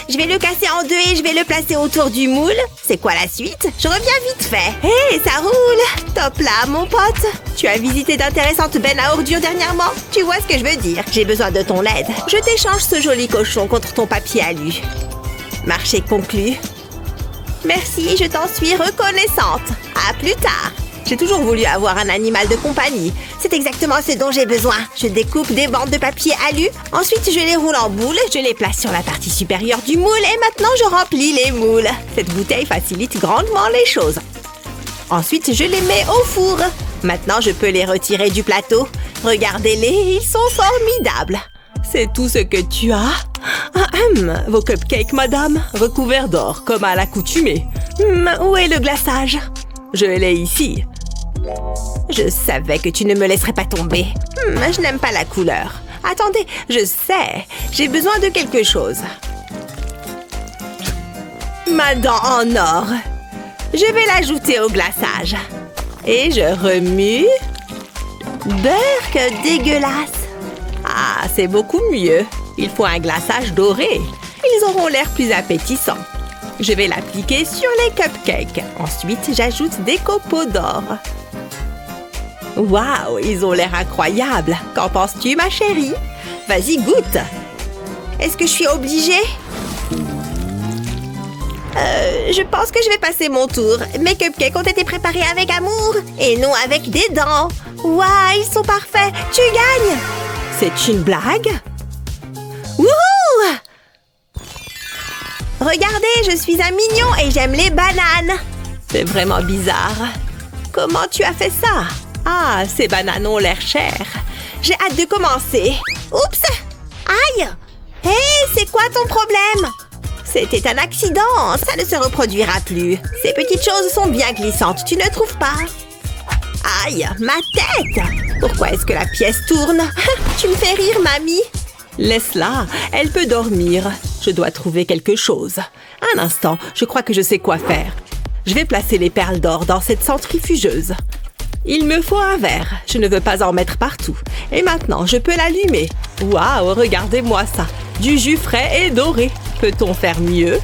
Je vais le casser en deux et je vais le placer autour du moule. C'est quoi la suite? Je reviens vite fait. Hé, ça roule! Top là, mon pote. Tu as visité d'intéressantes bennes à ordures dernièrement? Tu vois ce que je veux dire? J'ai besoin de ton aide. Je t'échange ce joli cochon contre ton papier alu. Marché conclu. Merci, je t'en suis reconnaissante. À plus tard. J'ai toujours voulu avoir un animal de compagnie. C'est exactement ce dont j'ai besoin. Je découpe des bandes de papier alu. Ensuite, je les roule en boule. Je les place sur la partie supérieure du moule. Et maintenant, je remplis les moules. Cette bouteille facilite grandement les choses. Ensuite, je les mets au four. Maintenant, je peux les retirer du plateau. Regardez-les, ils sont formidables. C'est tout ce que tu as? Vos cupcakes, madame, recouverts d'or, comme à l'accoutumée. Où est le glaçage? Je l'ai ici. Je savais que tu ne me laisserais pas tomber. Je n'aime pas la couleur. Attendez, je sais. J'ai besoin de quelque chose. Ma dent en or. Je vais l'ajouter au glaçage. Et je remue. Beurre dégueulasse. Ah, c'est beaucoup mieux. Il faut un glaçage doré. Ils auront l'air plus appétissants. Je vais l'appliquer sur les cupcakes. Ensuite, j'ajoute des copeaux d'or. Waouh, ils ont l'air incroyables. Qu'en penses-tu, ma chérie? Vas-y, goûte. Est-ce que je suis obligée? Je pense que je vais passer mon tour. Mes cupcakes ont été préparés avec amour et non avec des dents. Waouh, ils sont parfaits. Tu gagnes. C'est une blague? Wouhou! Regardez, je suis un mignon et j'aime les bananes. C'est vraiment bizarre. Comment tu as fait ça? Ah, ces bananes ont l'air chères. J'ai hâte de commencer. Oups! Aïe! Hé, c'est quoi ton problème? C'était un accident, ça ne se reproduira plus. Ces petites choses sont bien glissantes, tu ne trouves pas? Aïe, ma tête! Pourquoi est-ce que la pièce tourne? Tu me fais rire, mamie. Laisse-la, elle peut dormir. Je dois trouver quelque chose. Un instant, je crois que je sais quoi faire. Je vais placer les perles d'or dans cette centrifugeuse. Il me faut un verre. Je ne veux pas en mettre partout. Et maintenant, je peux l'allumer. Waouh, regardez-moi ça. Du jus frais et doré. Peut-on faire mieux?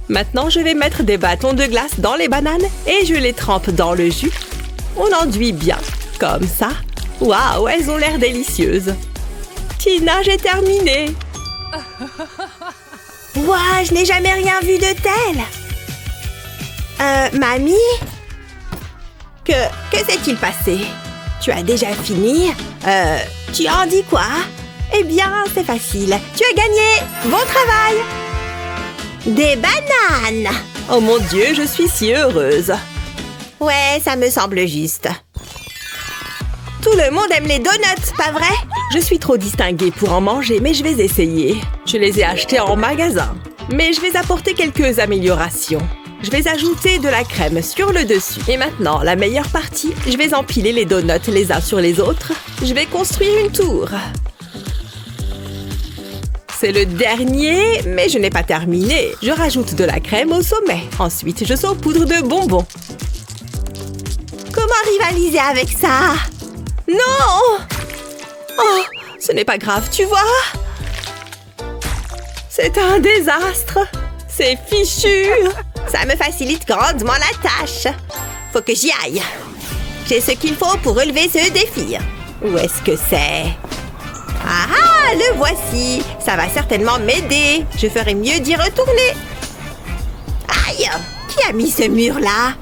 Maintenant, je vais mettre des bâtons de glace dans les bananes et je les trempe dans le jus. On enduit bien, comme ça. Waouh, elles ont l'air délicieuses. Tina, j'ai terminé. Waouh, je n'ai jamais rien vu de tel. Mamie? Que s'est-il passé? Tu as déjà fini? Tu en dis quoi? Eh bien, c'est facile. Tu as gagné! Bon travail! Des bananes! Oh mon Dieu, je suis si heureuse. Ouais, ça me semble juste. Tout le monde aime les donuts, pas vrai? Je suis trop distinguée pour en manger, mais je vais essayer. Je les ai achetés en magasin. Mais je vais apporter quelques améliorations. Je vais ajouter de la crème sur le dessus. Et maintenant, la meilleure partie, je vais empiler les donuts les uns sur les autres. Je vais construire une tour. C'est le dernier, mais je n'ai pas terminé. Je rajoute de la crème au sommet. Ensuite, je saupoudre de bonbons. Comment rivaliser avec ça? Non! Oh, ce n'est pas grave, tu vois? C'est un désastre. C'est fichu. Ça me facilite grandement la tâche. Faut que j'y aille. J'ai ce qu'il faut pour relever ce défi. Où est-ce que c'est? Ah, le voici. Ça va certainement m'aider. Je ferai mieux d'y retourner. Aïe! Qui a mis ce mur-là?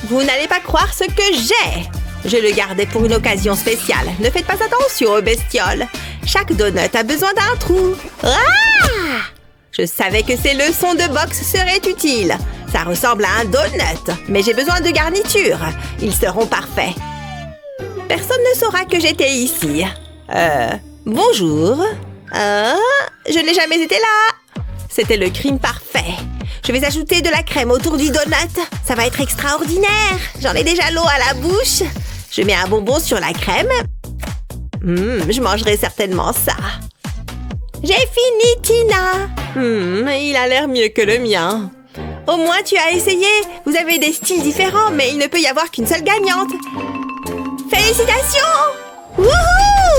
Vous n'allez pas croire ce que j'ai. Je le gardais pour une occasion spéciale. Ne faites pas attention aux bestioles. Chaque donut a besoin d'un trou. Ah! Je savais que ces leçons de boxe seraient utiles. Ça ressemble à un donut, mais j'ai besoin de garniture. Ils seront parfaits. Personne ne saura que j'étais ici. Bonjour. Je n'ai jamais été là. C'était le crime parfait. Je vais ajouter de la crème autour du donut. Ça va être extraordinaire. J'en ai déjà l'eau à la bouche. Je mets un bonbon sur la crème. Je mangerai certainement ça. J'ai fini, Tina. Il a l'air mieux que le mien. Au moins, tu as essayé. Vous avez des styles différents, mais il ne peut y avoir qu'une seule gagnante. Félicitations! Wouhou!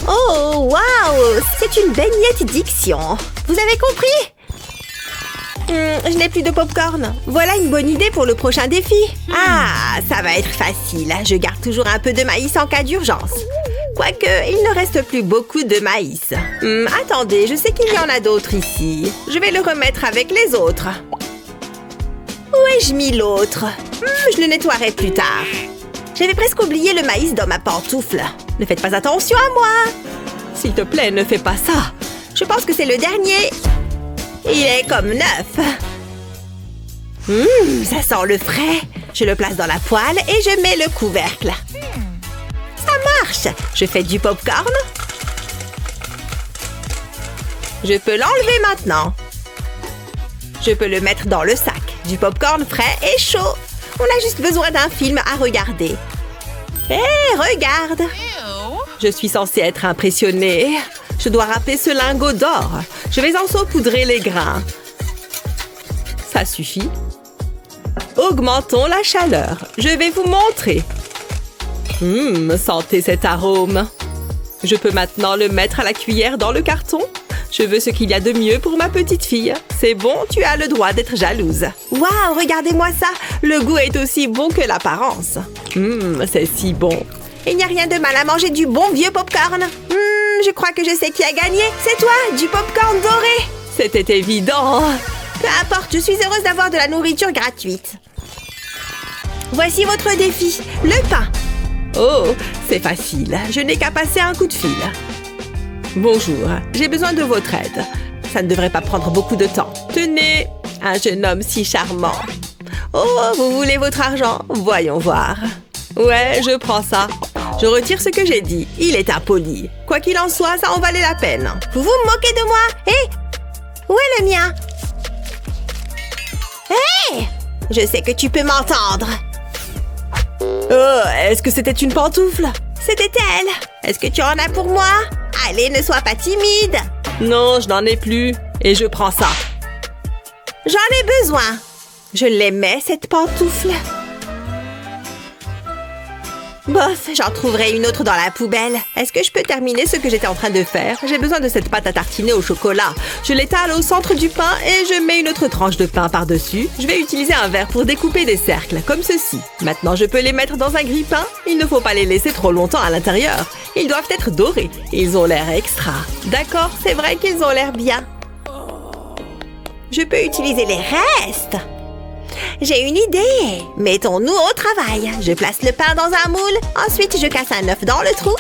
Oh, waouh! C'est une baignette diction. Vous avez compris? Je n'ai plus de popcorn. Voilà une bonne idée pour le prochain défi. Ah, ça va être facile. Je garde toujours un peu de maïs en cas d'urgence. Quoique, il ne reste plus beaucoup de maïs. Attendez, je sais qu'il y en a d'autres ici. Je vais le remettre avec les autres. Où ai-je mis l'autre? Je le nettoierai plus tard. J'avais presque oublié le maïs dans ma pantoufle. Ne faites pas attention à moi. S'il te plaît, ne fais pas ça. Je pense que c'est le dernier. Il est comme neuf. Ça sent le frais. Je le place dans la poêle et je mets le couvercle. Ça marche. Je fais du popcorn. Je peux l'enlever maintenant. Je peux le mettre dans le sac. Du popcorn frais et chaud. On a juste besoin d'un film à regarder. Hé, regarde! Je suis censée être impressionnée. Je dois râper ce lingot d'or. Je vais en saupoudrer les grains. Ça suffit. Augmentons la chaleur. Je vais vous montrer. Sentez cet arôme. Je peux maintenant le mettre à la cuillère dans le carton. Je veux ce qu'il y a de mieux pour ma petite fille. C'est bon, tu as le droit d'être jalouse. Waouh, regardez-moi ça. Le goût est aussi bon que l'apparence. C'est si bon. Il n'y a rien de mal à manger du bon vieux popcorn. Je crois que je sais qui a gagné. C'est toi, du popcorn doré. C'était évident. Peu importe, je suis heureuse d'avoir de la nourriture gratuite. Voici votre défi, le pain. Oh, c'est facile. Je n'ai qu'à passer un coup de fil. Bonjour, j'ai besoin de votre aide. Ça ne devrait pas prendre beaucoup de temps. Tenez, un jeune homme si charmant. Oh, vous voulez votre argent? Voyons voir. Ouais, je prends ça. Je retire ce que j'ai dit. Il est impoli. Quoi qu'il en soit, ça en valait la peine. Vous vous moquez de moi? Hé! Où est le mien? Hé! Je sais que tu peux m'entendre. Oh, est-ce que c'était une pantoufle? C'était elle. Est-ce que tu en as pour moi? Allez, ne sois pas timide. Non, je n'en ai plus. Et je prends ça. J'en ai besoin. Je l'aimais, cette pantoufle. Bof, j'en trouverai une autre dans la poubelle. Est-ce que je peux terminer ce que j'étais en train de faire? J'ai besoin de cette pâte à tartiner au chocolat. Je l'étale au centre du pain et je mets une autre tranche de pain par-dessus. Je vais utiliser un verre pour découper des cercles, comme ceci. Maintenant, je peux les mettre dans un grille-pain. Il ne faut pas les laisser trop longtemps à l'intérieur. Ils doivent être dorés. Ils ont l'air extra. D'accord, c'est vrai qu'ils ont l'air bien. Je peux utiliser les restes. J'ai une idée. Mettons-nous au travail. Je place le pain dans un moule. Ensuite, je casse un œuf dans le trou.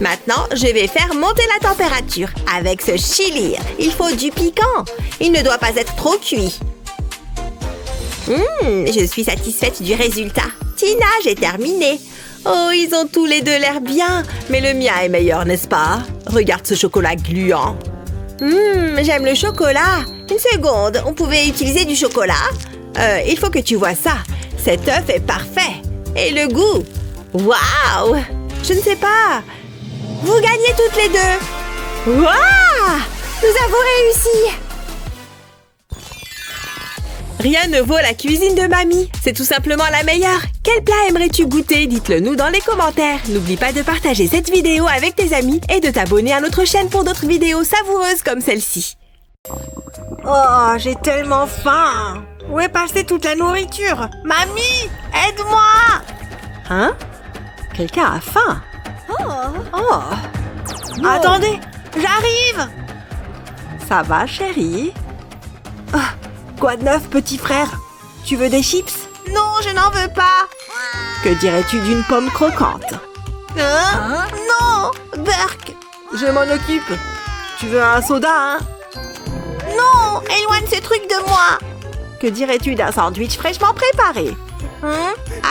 Maintenant, je vais faire monter la température. Avec ce chili, il faut du piquant. Il ne doit pas être trop cuit. Je suis satisfaite du résultat. Tina, j'ai terminé. Oh, ils ont tous les deux l'air bien. Mais le mien est meilleur, n'est-ce pas? Regarde ce chocolat gluant. J'aime le chocolat. Une seconde, on pouvait utiliser du chocolat? Il faut que tu vois ça. Cet œuf est parfait. Et le goût? Waouh! Je ne sais pas. Vous gagnez toutes les deux. Waouh! Nous avons réussi. Rien ne vaut la cuisine de mamie. C'est tout simplement la meilleure. Quel plat aimerais-tu goûter? Dites-le nous dans les commentaires. N'oublie pas de partager cette vidéo avec tes amis et de t'abonner à notre chaîne pour d'autres vidéos savoureuses comme celle-ci. Oh, j'ai tellement faim. Où est passée toute la nourriture? Mamie, aide-moi! Hein? Quelqu'un a faim? Oh. Attendez, j'arrive! Ça va, chérie? Oh, quoi de neuf, petit frère? Tu veux des chips? Non, je n'en veux pas. Que dirais-tu d'une pomme croquante? Non, Burk. Je m'en occupe. Tu veux un soda, hein? Non, éloigne ce truc de moi. Que dirais-tu d'un sandwich fraîchement préparé?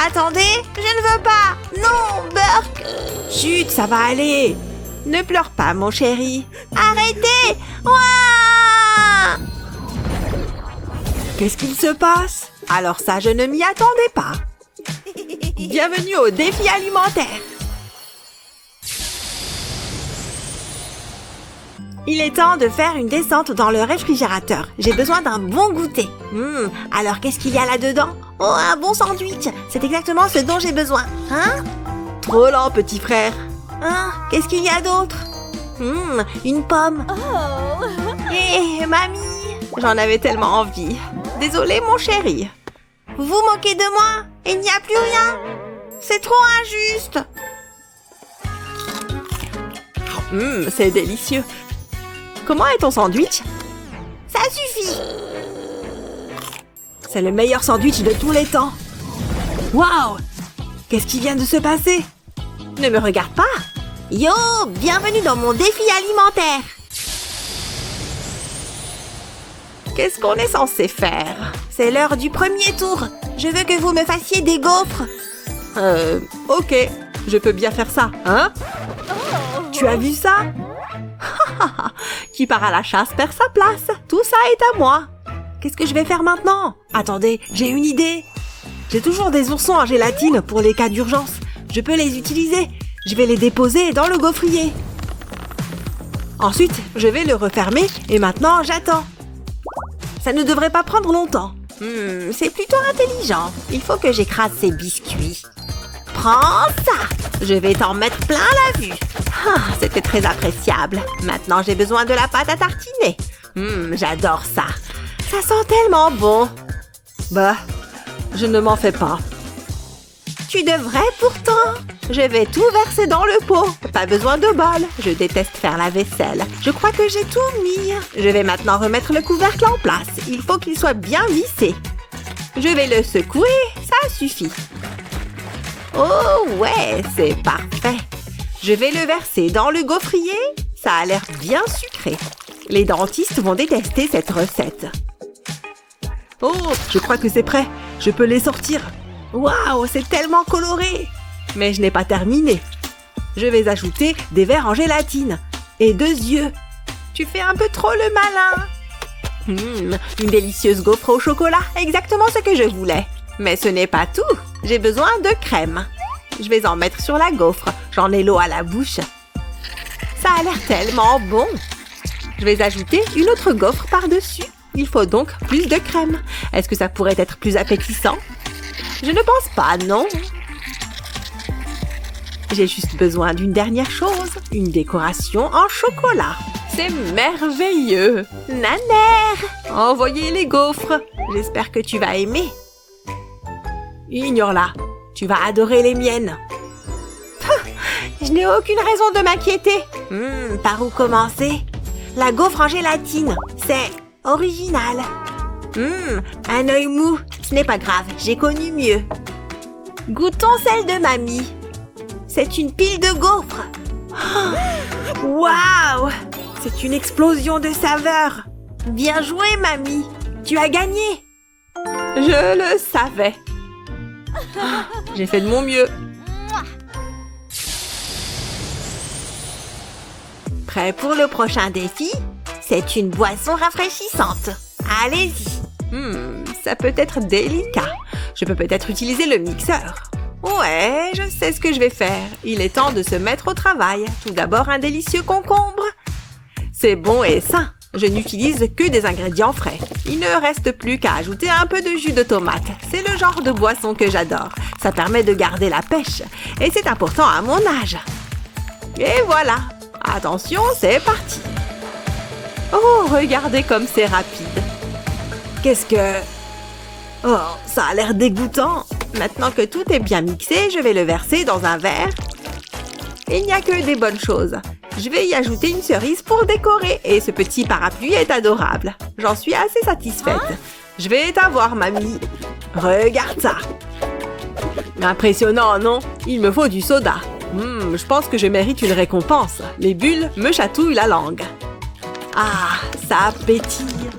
Attendez, je ne veux pas. Non, Burk. Chut, ça va aller. Ne pleure pas, mon chéri. Arrêtez. Ouah! Qu'est-ce qu'il se passe? Alors ça, je ne m'y attendais pas. Bienvenue au défi alimentaire. Il est temps de faire une descente dans le réfrigérateur. J'ai besoin d'un bon goûter. Alors qu'est-ce qu'il y a là-dedans? Oh, un bon sandwich. C'est exactement ce dont j'ai besoin. Hein? Trop lent, petit frère. Hein? Qu'est-ce qu'il y a d'autre? Une pomme. Hé, mamie! J'en avais tellement envie. Désolée, mon chéri. Vous vous moquez de moi? Il n'y a plus rien? C'est trop injuste. C'est délicieux. Comment est ton sandwich? Ça suffit. C'est le meilleur sandwich de tous les temps. Waouh! Qu'est-ce qui vient de se passer? Ne me regarde pas. Yo, bienvenue dans mon défi alimentaire. Qu'est-ce qu'on est censé faire? C'est l'heure du premier tour. Je veux que vous me fassiez des gaufres. Ok. Je peux bien faire ça, hein? Tu as vu ça? Qui part à la chasse perd sa place. Tout ça est à moi. Qu'est-ce que je vais faire maintenant? Attendez, j'ai une idée. J'ai toujours des oursons en gélatine pour les cas d'urgence. Je peux les utiliser. Je vais les déposer dans le gaufrier. Ensuite, je vais le refermer et maintenant, j'attends. Ça ne devrait pas prendre longtemps. C'est plutôt intelligent. Il faut que j'écrase ces biscuits. Prends ça! Je vais t'en mettre plein la vue. C'était très appréciable. Maintenant, j'ai besoin de la pâte à tartiner. J'adore ça. Ça sent tellement bon. Bah, je ne m'en fais pas. Tu devrais pourtant. Je vais tout verser dans le pot. Pas besoin de bol. Je déteste faire la vaisselle. Je crois que j'ai tout mis. Je vais maintenant remettre le couvercle en place. Il faut qu'il soit bien vissé. Je vais le secouer. Ça suffit. Oh ouais, c'est parfait. Je vais le verser dans le gaufrier. Ça a l'air bien sucré. Les dentistes vont détester cette recette. Oh, je crois que c'est prêt. Je peux les sortir. Waouh, c'est tellement coloré. Mais je n'ai pas terminé. Je vais ajouter des verres en gélatine. Et 2 yeux. Tu fais un peu trop le malin. Une délicieuse gaufre au chocolat. Exactement ce que je voulais. Mais ce n'est pas tout. J'ai besoin de crème. Je vais en mettre sur la gaufre. J'en ai l'eau à la bouche. Ça a l'air tellement bon. Je vais ajouter une autre gaufre par-dessus. Il faut donc plus de crème. Est-ce que ça pourrait être plus appétissant? Je ne pense pas, non. J'ai juste besoin d'une dernière chose. Une décoration en chocolat. C'est merveilleux. Nanère! Envoyez les gaufres. J'espère que tu vas aimer. Ignore-la. Tu vas adorer les miennes. Je n'ai aucune raison de m'inquiéter. Par où commencer? La gaufre en gélatine. C'est original. Un œil mou. Ce n'est pas grave, j'ai connu mieux. Goûtons celle de mamie. C'est une pile de gaufres. Waouh! C'est une explosion de saveurs. Bien joué, mamie. Tu as gagné. Je le savais. J'ai fait de mon mieux. Prêt pour le prochain défi? C'est une boisson rafraîchissante. Allez-y. Ça peut être délicat. Je peux peut-être utiliser le mixeur. Ouais, je sais ce que je vais faire. Il est temps de se mettre au travail. Tout d'abord, un délicieux concombre. C'est bon et sain. Je n'utilise que des ingrédients frais. Il ne reste plus qu'à ajouter un peu de jus de tomate. C'est le genre de boisson que j'adore. Ça permet de garder la pêche. Et c'est important à mon âge. Et voilà. Attention, c'est parti. Oh, regardez comme c'est rapide. Qu'est-ce que... Oh, ça a l'air dégoûtant. Maintenant que tout est bien mixé, je vais le verser dans un verre. Il n'y a que des bonnes choses. Je vais y ajouter une cerise pour décorer. Et ce petit parapluie est adorable. J'en suis assez satisfaite. Je vais t'avoir, mamie. Regarde ça. Impressionnant, non? Il me faut du soda. Je pense que je mérite une récompense. Les bulles me chatouillent la langue. Ah, ça pétille.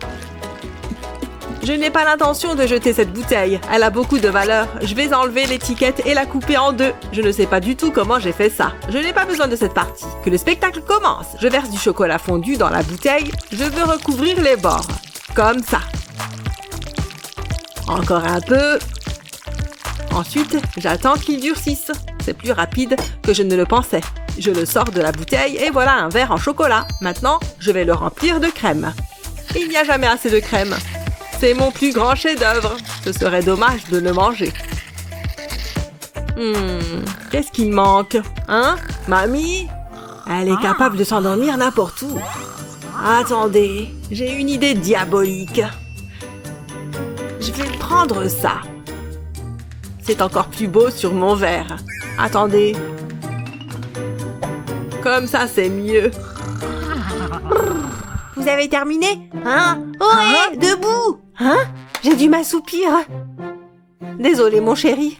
Je n'ai pas l'intention de jeter cette bouteille. Elle a beaucoup de valeur. Je vais enlever l'étiquette et la couper en 2. Je ne sais pas du tout comment j'ai fait ça. Je n'ai pas besoin de cette partie. Que le spectacle commence. Je verse du chocolat fondu dans la bouteille. Je veux recouvrir les bords. Comme ça. Encore un peu. Ensuite, j'attends qu'il durcisse. C'est plus rapide que je ne le pensais. Je le sors de la bouteille et voilà un verre en chocolat. Maintenant, je vais le remplir de crème. Il n'y a jamais assez de crème. C'est mon plus grand chef-d'œuvre. Ce serait dommage de le manger. Qu'est-ce qui me manque? Hein? Mamie, elle est capable de s'endormir n'importe où. Attendez, j'ai une idée diabolique. Je vais prendre ça. C'est encore plus beau sur mon verre. Attendez. Comme ça, c'est mieux. Vous avez terminé? Hein? Ohé, debout! Hein? J'ai dû m'assoupir. Désolé, mon chéri.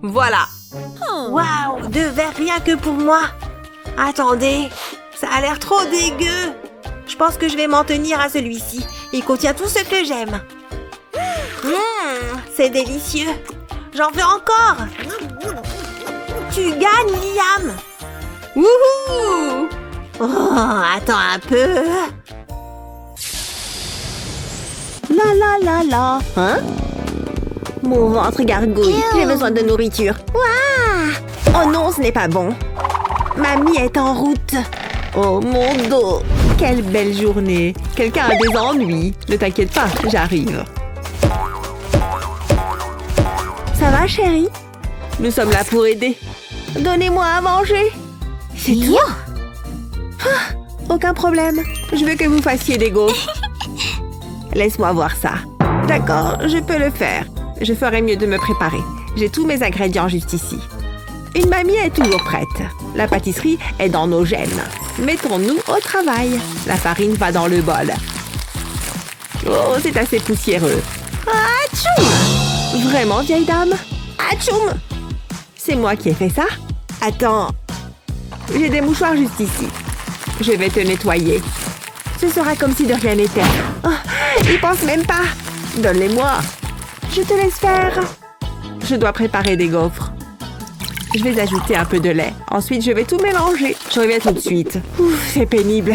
Voilà. Waouh, 2 verres rien que pour moi. Attendez, ça a l'air trop dégueu. Je pense que je vais m'en tenir à celui-ci. Il contient tout ce que j'aime. C'est délicieux. J'en veux encore. Tu gagnes, Liam. Wouhou! Oh, attends un peu. La la la la. Hein? Mon ventre gargouille. J'ai besoin de nourriture. Ouah! Oh non, ce n'est pas bon. Mamie est en route. Oh mon dos. Quelle belle journée. Quelqu'un a des ennuis. Ne t'inquiète pas, j'arrive. Ça va, chérie? Nous sommes là pour aider. Donnez-moi à manger. C'est tout? Ah, aucun problème. Je veux que vous fassiez des gaufres. Laisse-moi voir ça. D'accord, je peux le faire. Je ferai mieux de me préparer. J'ai tous mes ingrédients juste ici. Une mamie est toujours prête. La pâtisserie est dans nos gènes. Mettons-nous au travail. La farine va dans le bol. Oh, c'est assez poussiéreux. Atchoum! Vraiment, vieille dame? Atchoum! C'est moi qui ai fait ça? Attends. J'ai des mouchoirs juste ici. Je vais te nettoyer. Ce sera comme si de rien n'était. Oh, il pense même pas. Donne-les-moi. Je te laisse faire. Je dois préparer des gaufres. Je vais ajouter un peu de lait. Ensuite, je vais tout mélanger. Je reviens tout de suite. Ouf, c'est pénible.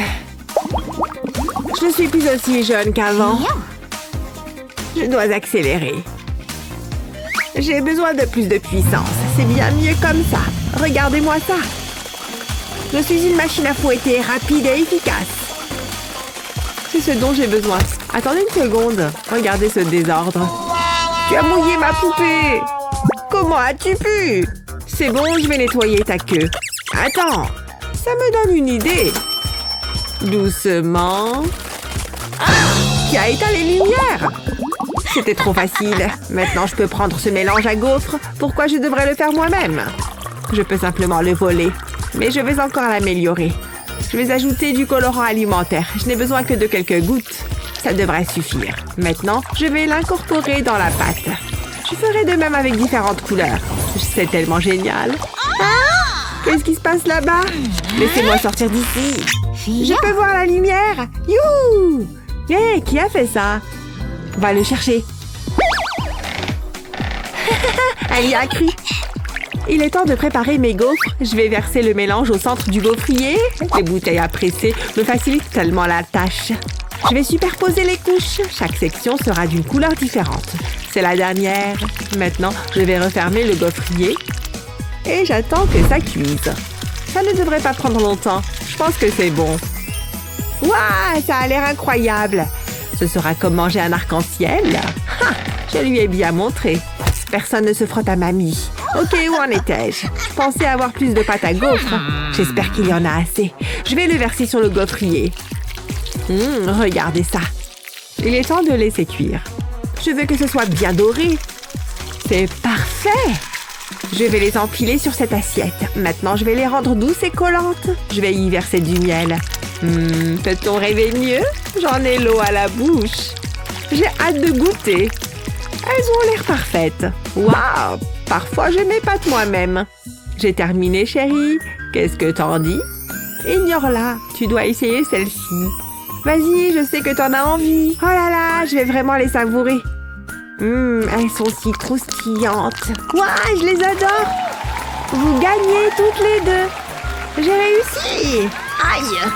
Je ne suis plus aussi jeune qu'avant. Je dois accélérer. J'ai besoin de plus de puissance. C'est bien mieux comme ça. Regardez-moi ça. Je suis une machine à fouetter rapide et efficace. C'est ce dont j'ai besoin. Attendez une seconde. Regardez ce désordre. Tu as mouillé ma poupée. Comment as-tu pu? C'est bon, je vais nettoyer ta queue. Attends, ça me donne une idée. Doucement. Ah! Qui a éteint les lumières? C'était trop facile. Maintenant, je peux prendre ce mélange à gaufres. Pourquoi je devrais le faire moi-même? Je peux simplement le voler. Mais je vais encore l'améliorer. Je vais ajouter du colorant alimentaire. Je n'ai besoin que de quelques gouttes. Ça devrait suffire. Maintenant, je vais l'incorporer dans la pâte. Je ferai de même avec différentes couleurs. C'est tellement génial. Ah! Qu'est-ce qui se passe là-bas? Laissez-moi sortir d'ici. Je peux voir la lumière. Youhou! Hé, qui a fait ça? Va le chercher. Elle y a cru. Il est temps de préparer mes gaufres. Je vais verser le mélange au centre du gaufrier. Les bouteilles à presser me facilitent tellement la tâche. Je vais superposer les couches. Chaque section sera d'une couleur différente. C'est la dernière. Maintenant, je vais refermer le gaufrier. Et j'attends que ça cuise. Ça ne devrait pas prendre longtemps. Je pense que c'est bon. Waouh, ça a l'air incroyable. Ce sera comme manger un arc-en-ciel. Ha, je lui ai bien montré. Personne ne se frotte à mamie. Ok, où en étais-je? Je pensais avoir plus de pâte à gaufres. J'espère qu'il y en a assez. Je vais le verser sur le gaufrier. Regardez ça. Il est temps de laisser cuire. Je veux que ce soit bien doré. C'est parfait. Je vais les empiler sur cette assiette. Maintenant, je vais les rendre douces et collantes. Je vais y verser du miel. Peut-on rêver mieux? J'en ai l'eau à la bouche. J'ai hâte de goûter. Elles ont l'air parfaites. Waouh! Parfois, je m'épate moi-même. J'ai terminé, chérie. Qu'est-ce que t'en dis? Ignore-la. Tu dois essayer celle-ci. Vas-y, je sais que t'en as envie. Oh là là, je vais vraiment les savourer. Elles sont si croustillantes. Ouah, je les adore. Vous gagnez toutes les deux. J'ai réussi. Aïe.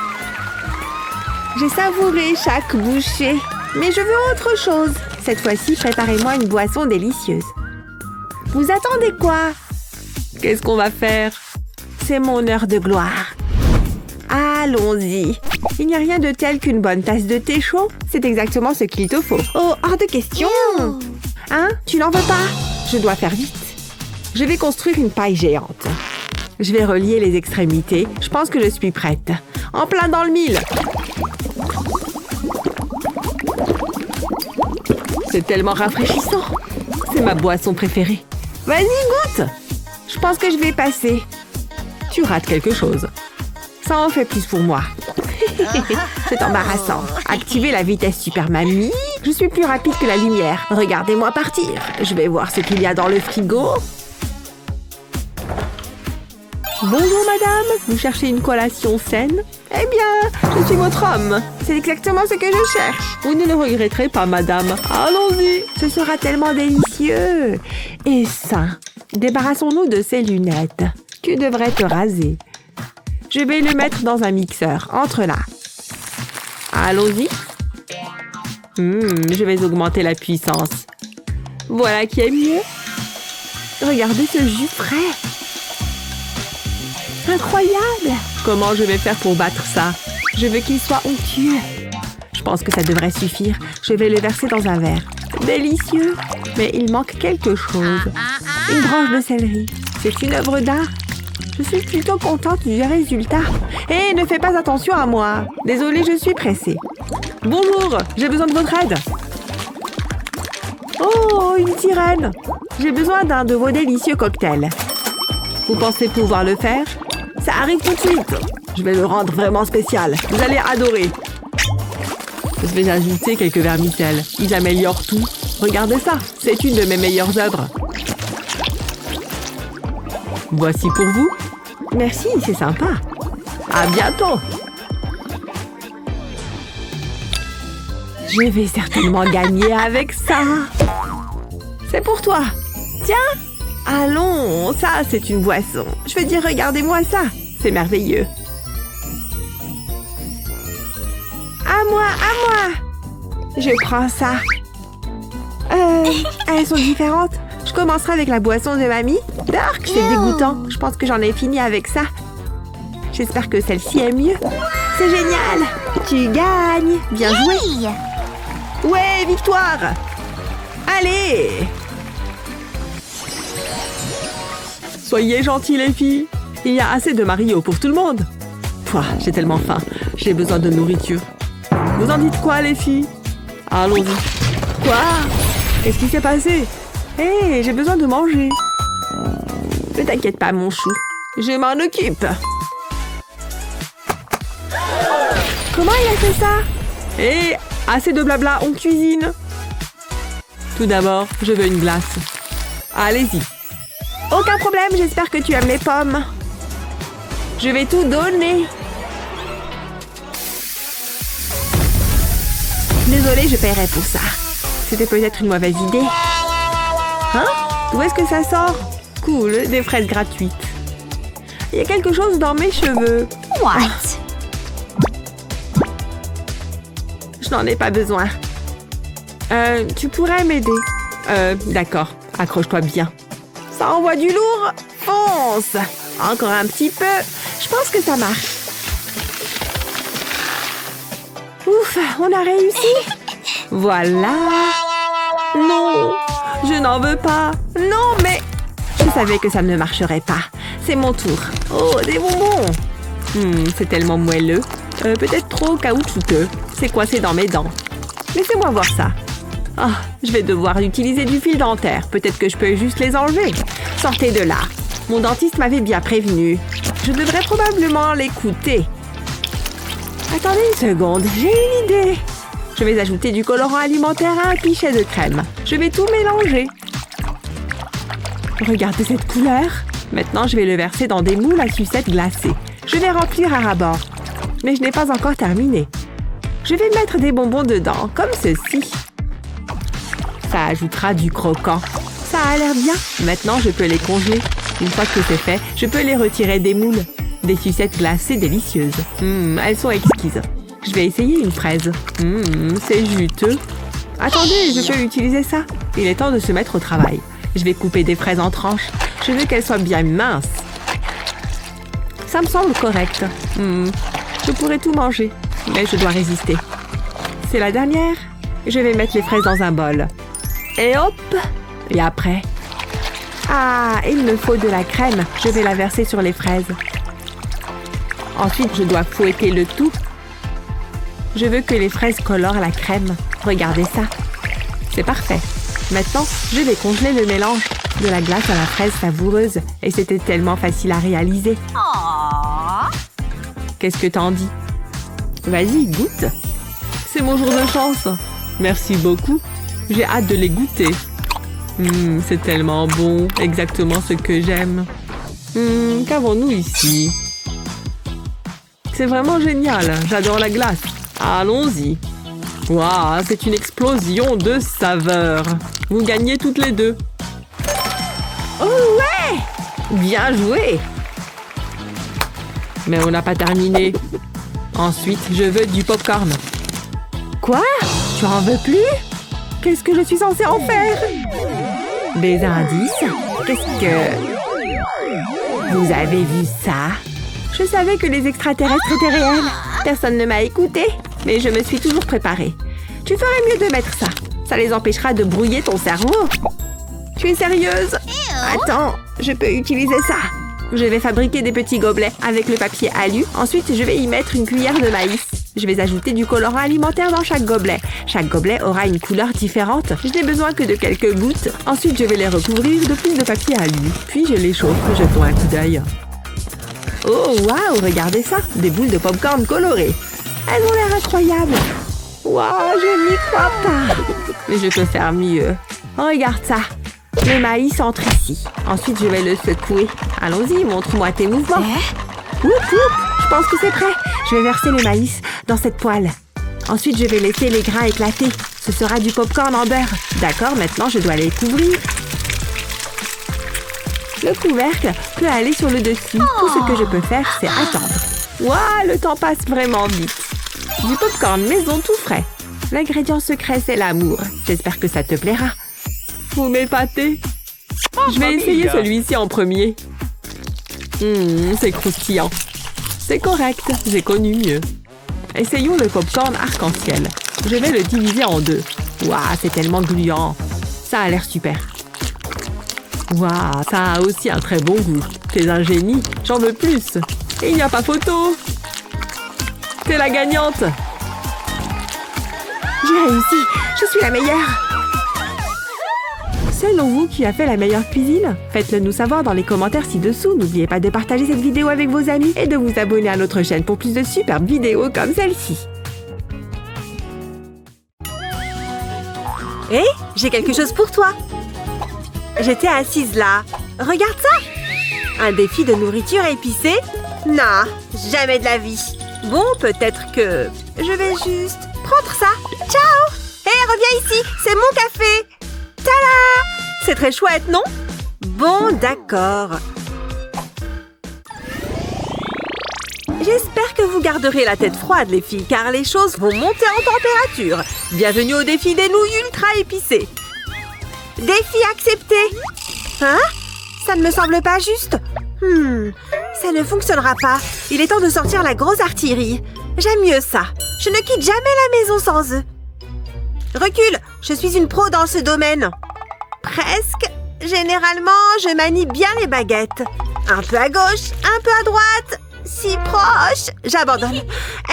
J'ai savouré chaque bouchée. Mais je veux autre chose. Cette fois-ci, préparez-moi une boisson délicieuse. Vous attendez quoi? Qu'est-ce qu'on va faire? C'est mon heure de gloire. Allons-y. Il n'y a rien de tel qu'une bonne tasse de thé chaud. C'est exactement ce qu'il te faut. Oh, hors de question. Hein? Tu n'en veux pas? Je dois faire vite. Je vais construire une paille géante. Je vais relier les extrémités. Je pense que je suis prête. En plein dans le mille. C'est tellement rafraîchissant. C'est ma boisson préférée. Vas-y, goûte. Je pense que je vais passer. Tu rates quelque chose. Ça en fait plus pour moi. C'est embarrassant. Activez la vitesse Super Mamie. Je suis plus rapide que la lumière. Regardez-moi partir. Je vais voir ce qu'il y a dans le frigo. Bonjour madame, vous cherchez une collation saine? Eh bien, je suis votre homme. C'est exactement ce que je cherche. Vous ne le regretterez pas, madame. Allons-y. Ce sera tellement délicieux. Et sain. Débarrassons-nous de ces lunettes. Tu devrais te raser. Je vais le mettre dans un mixeur. Entre là. Allons-y. Je vais augmenter la puissance. Voilà qui est mieux. Regardez ce jus frais. Incroyable! Comment je vais faire pour battre ça? Je veux qu'il soit onctueux. Je pense que ça devrait suffire. Je vais le verser dans un verre. Délicieux! Mais il manque quelque chose. Une branche de céleri. C'est une œuvre d'art. Je suis plutôt contente du résultat. Hé, ne fais pas attention à moi. Désolée, je suis pressée. Bonjour, j'ai besoin de votre aide. Oh, une sirène! J'ai besoin d'un de vos délicieux cocktails. Vous pensez pouvoir le faire? Ça arrive tout de suite. Je vais le rendre vraiment spécial. Vous allez adorer. Je vais ajouter quelques vermicelles. Ils améliorent tout. Regardez ça. C'est une de mes meilleures œuvres. Voici pour vous. Merci, c'est sympa. À bientôt. Je vais certainement gagner avec ça. C'est pour toi. Tiens. Allons, ça, c'est une boisson. Je veux dire, regardez-moi ça. C'est merveilleux. À moi. Je prends ça. Elles sont différentes. Je commencerai avec la boisson de mamie. Dark, c'est dégoûtant. Je pense que j'en ai fini avec ça. J'espère que celle-ci est mieux. C'est génial. Tu gagnes. Bien joué. Ouais, victoire. Allez. Soyez gentils, les filles. Il y a assez de Mario pour tout le monde. Pouah, j'ai tellement faim. J'ai besoin de nourriture. Vous en dites quoi, les filles? Allons-y. Quoi? Qu'est-ce qui s'est passé? Hé, j'ai besoin de manger. Ne t'inquiète pas, mon chou. Je m'en occupe. Comment il a fait ça? Hé, assez de blabla, on cuisine. Tout d'abord, je veux une glace. Allez-y. Aucun problème, j'espère que tu aimes les pommes. Je vais tout donner. Désolée, je paierai pour ça. C'était peut-être une mauvaise idée. Hein? D'où est-ce que ça sort? Cool, des fraises gratuites. Il y a quelque chose dans mes cheveux. What? Je n'en ai pas besoin. Tu pourrais m'aider? D'accord. Accroche-toi bien. Ça envoie du lourd. Fonce. Encore un petit peu. Je pense que ça marche. Ouf, on a réussi. Voilà. Non, je n'en veux pas. Non, mais... Je savais que ça ne marcherait pas. C'est mon tour. Oh, des bonbons. C'est tellement moelleux. Peut-être trop caoutchouteux. C'est coincé dans mes dents. Laissez-moi voir ça. Ah, je vais devoir utiliser du fil dentaire. Peut-être que je peux juste les enlever. Sortez de là. Mon dentiste m'avait bien prévenu. Je devrais probablement l'écouter. Attendez une seconde, j'ai une idée. Je vais ajouter du colorant alimentaire à un pichet de crème. Je vais tout mélanger. Regardez cette couleur. Maintenant, je vais le verser dans des moules à sucettes glacées. Je vais remplir à ras-bord. Mais je n'ai pas encore terminé. Je vais mettre des bonbons dedans, comme ceci. Ça ajoutera du croquant. Ça a l'air bien. Maintenant, je peux les congeler. Une fois que c'est fait, je peux les retirer des moules. Des sucettes glacées délicieuses. Elles sont exquises. Je vais essayer une fraise. C'est juteux. Attendez, je peux utiliser ça. Il est temps de se mettre au travail. Je vais couper des fraises en tranches. Je veux qu'elles soient bien minces. Ça me semble correct. Je pourrais tout manger, mais je dois résister. C'est la dernière. Je vais mettre les fraises dans un bol. Et hop! Et après, Ah, il me faut de la crème. Je vais la verser sur les fraises. Ensuite, je dois fouetter le tout. Je veux que les fraises colorent la crème. Regardez ça. C'est parfait. Maintenant, je vais congeler le mélange. De la glace à la fraise savoureuse. Et c'était tellement facile à réaliser. Qu'est-ce que t'en dis? Vas-y, goûte. C'est mon jour de chance. Merci beaucoup. J'ai hâte de les goûter. C'est tellement bon. Exactement ce que j'aime. Qu'avons-nous ici? C'est vraiment génial. J'adore la glace. Allons-y. Waouh, c'est une explosion de saveurs. Vous gagnez toutes les deux. Oh ouais! Bien joué! Mais on n'a pas terminé. Ensuite, je veux du popcorn. Quoi? Tu en veux plus? Qu'est-ce que je suis censée en faire? Des indices? Qu'est-ce que... Vous avez vu ça? Je savais que les extraterrestres étaient réels. Personne ne m'a écouté, mais je me suis toujours préparée. Tu ferais mieux de mettre ça. Ça les empêchera de brouiller ton cerveau. Tu es sérieuse? Attends, je peux utiliser ça. Je vais fabriquer des petits gobelets avec le papier alu. Ensuite, je vais y mettre une cuillère de maïs. Je vais ajouter du colorant alimentaire dans chaque gobelet. Chaque gobelet aura une couleur différente. Je n'ai besoin que de quelques gouttes. Ensuite, je vais les recouvrir de plus de papier alu. Puis, je les chauffe. Jetons un coup d'œil. Oh, waouh, regardez ça. Des boules de popcorn colorées. Elles ont l'air incroyables. Waouh, je n'y crois pas. Mais je peux faire mieux. Regarde ça. Le maïs entre ici. Ensuite, je vais le secouer. Allons-y, montre-moi tes mouvements. Oup, oup, je pense que c'est prêt. Je vais verser le maïs dans cette poêle. Ensuite, je vais laisser les grains éclater. Ce sera du popcorn en beurre. D'accord, maintenant, je dois les couvrir. Le couvercle peut aller sur le dessus. Tout ce que je peux faire, c'est attendre. Waouh, le temps passe vraiment vite. Du popcorn maison tout frais. L'ingrédient secret, c'est l'amour. J'espère que ça te plaira. Vous m'épatez. Je vais essayer celui-ci en premier. C'est croustillant. C'est correct, j'ai connu mieux. Essayons le popcorn arc-en-ciel. Je vais le diviser en deux. Waouh, c'est tellement gluant. Ça a l'air super. Waouh, ça a aussi un très bon goût. T'es un génie, j'en veux plus. Et il n'y a pas photo. T'es la gagnante. J'ai réussi, je suis la meilleure. Selon vous, qui a fait la meilleure cuisine? Faites-le nous savoir dans les commentaires ci-dessous. N'oubliez pas de partager cette vidéo avec vos amis et de vous abonner à notre chaîne pour plus de superbes vidéos comme celle-ci. Hé, j'ai quelque chose pour toi. J'étais assise là. Regarde ça. Un défi de nourriture épicée? Non, jamais de la vie. Bon, peut-être que je vais juste prendre ça. Ciao. Hé, reviens ici, c'est mon café. Tada! C'est très chouette, non? Bon, d'accord. J'espère que vous garderez la tête froide, les filles, car les choses vont monter en température. Bienvenue au défi des nouilles ultra épicées. Défi accepté. Hein? Ça ne me semble pas juste. Ça ne fonctionnera pas. Il est temps de sortir la grosse artillerie. J'aime mieux ça. Je ne quitte jamais la maison sans eux. Recule, je suis une pro dans ce domaine. Presque. Généralement, je manie bien les baguettes. Un peu à gauche, un peu à droite. Si proche. J'abandonne.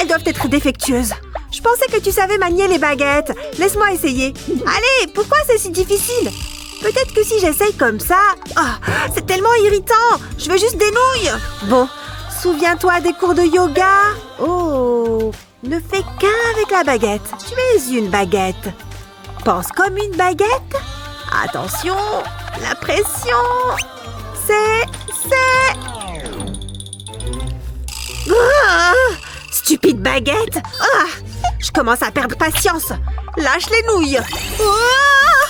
Elles doivent être défectueuses. Je pensais que tu savais manier les baguettes. Laisse-moi essayer. Allez, pourquoi c'est si difficile? Peut-être que si j'essaye comme ça... Oh, c'est tellement irritant. Je veux juste des nouilles. Bon, souviens-toi des cours de yoga. Oh, ne fais qu'un avec la baguette. Tu es une baguette. Pense comme une baguette. Attention, la pression. Ah, stupide baguette. Ah, je commence à perdre patience. Lâche les nouilles. Ah,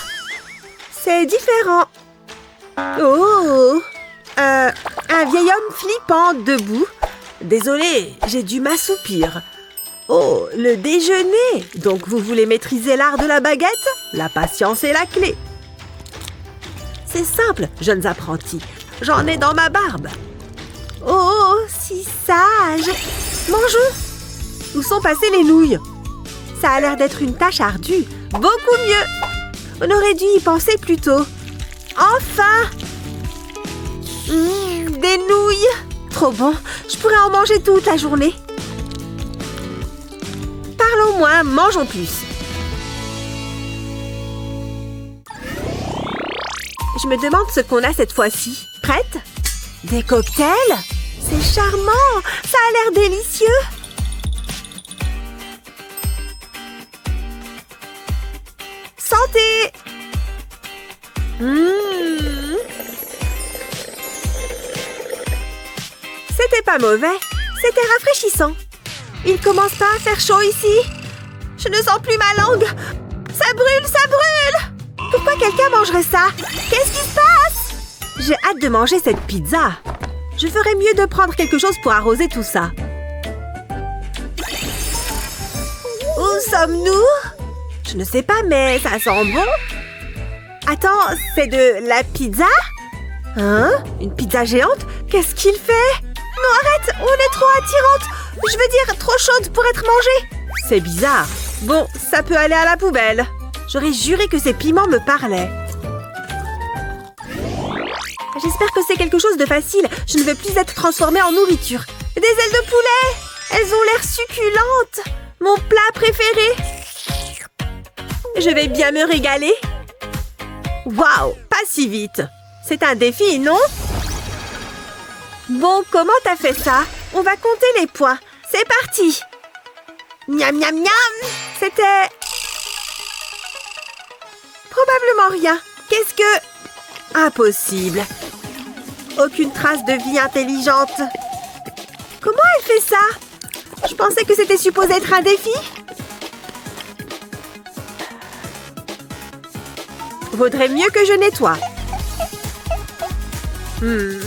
c'est différent. Oh, un vieil homme flippant debout. Désolé, j'ai dû m'assoupir. Oh, le déjeuner. Donc vous voulez maîtriser l'art de la baguette? La patience est la clé. C'est simple, jeunes apprentis. J'en ai dans ma barbe. Oh, si sage. Mangeons. Où sont passées les nouilles? Ça a l'air d'être une tâche ardue. Beaucoup mieux. On aurait dû y penser plus tôt. Enfin! Des nouilles. Trop bon. Je pourrais en manger toute la journée. Parlons moins, mangeons plus. Je me demande ce qu'on a cette fois-ci. Prête? Des cocktails? C'est charmant. Ça a l'air délicieux. Santé! C'était pas mauvais. C'était rafraîchissant. Il commence pas à faire chaud ici. Je ne sens plus ma langue. Ça brûle, ça brûle! Pourquoi quelqu'un mangerait ça? Qu'est-ce qui se passe? J'ai hâte de manger cette pizza. Je ferais mieux de prendre quelque chose pour arroser tout ça. Où sommes-nous? Je ne sais pas, mais ça sent bon. Attends, c'est de la pizza? Hein? Une pizza géante? Qu'est-ce qu'il fait? Non, arrête! On est trop attirante! Je veux dire, trop chaude pour être mangée! C'est bizarre. Bon, ça peut aller à la poubelle. J'aurais juré que ces piments me parlaient. J'espère que c'est quelque chose de facile. Je ne veux plus être transformée en nourriture. Des ailes de poulet! Elles ont l'air succulentes! Mon plat préféré! Je vais bien me régaler. Waouh! Pas si vite! C'est un défi, non? Bon, comment t'as fait ça? On va compter les points. C'est parti! Miam, miam, miam! C'était... probablement rien. Qu'est-ce que... Impossible. Aucune trace de vie intelligente. Comment elle fait ça? Je pensais que c'était supposé être un défi. Vaudrait mieux que je nettoie.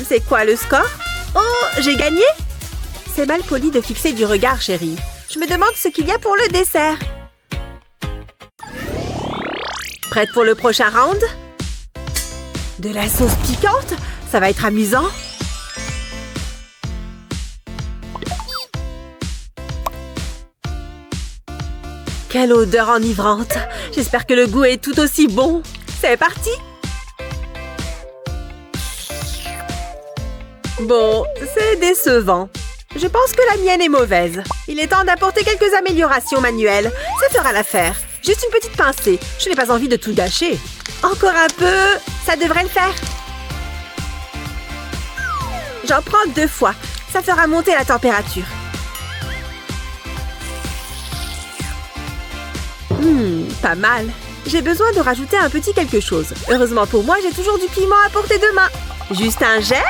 C'est quoi le score? Oh, j'ai gagné? C'est mal poli de fixer du regard, chérie. Je me demande ce qu'il y a pour le dessert. Prête pour le prochain round? De la sauce piquante? Ça va être amusant. Quelle odeur enivrante! J'espère que le goût est tout aussi bon. C'est parti! Bon, c'est décevant. Je pense que la mienne est mauvaise. Il est temps d'apporter quelques améliorations manuelles. Ça fera l'affaire. Juste une petite pincée. Je n'ai pas envie de tout gâcher. Encore un peu. Ça devrait le faire. J'en prends 2 fois. Ça fera monter la température. Pas mal. J'ai besoin de rajouter un petit quelque chose. Heureusement pour moi, j'ai toujours du piment à portée de main. Juste un jet.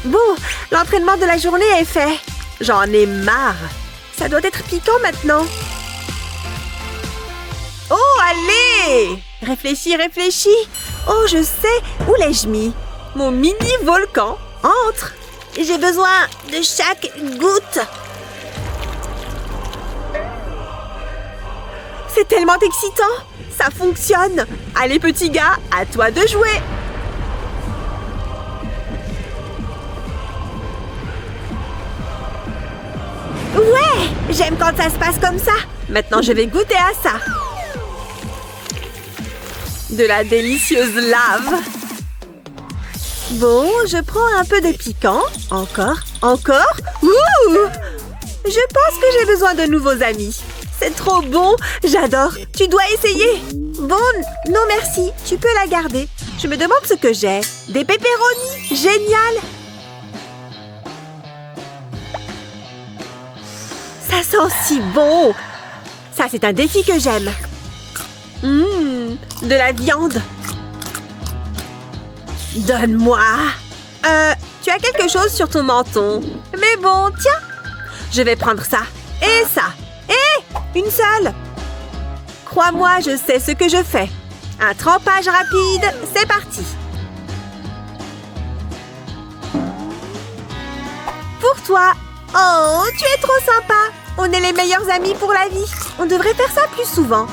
Bon, l'entraînement de la journée est fait. J'en ai marre. Ça doit être piquant maintenant. Oh, allez! Réfléchis, réfléchis. Oh, je sais. Où l'ai-je mis? Mon mini volcan. Entre. J'ai besoin de chaque goutte. C'est tellement excitant. Ça fonctionne. Allez, petit gars, à toi de jouer. Ouais, j'aime quand ça se passe comme ça. Maintenant, je vais goûter à ça. De la délicieuse lave. Bon, je prends un peu de piquant. Encore, encore. Ouh! Je pense que j'ai besoin de nouveaux amis. C'est trop bon, j'adore. Tu dois essayer. Bon, non merci, tu peux la garder. Je me demande ce que j'ai. Des pepperonis, génial. Ça sent si bon. Ça, c'est un défi que j'aime. De la viande. Donne-moi. Tu as quelque chose sur ton menton. Mais bon, tiens. Je vais prendre ça. Et ça. Et une seule. Crois-moi, je sais ce que je fais. Un trempage rapide, c'est parti. Pour toi. Oh, tu es trop sympa. On est les meilleurs amis pour la vie. On devrait faire ça plus souvent.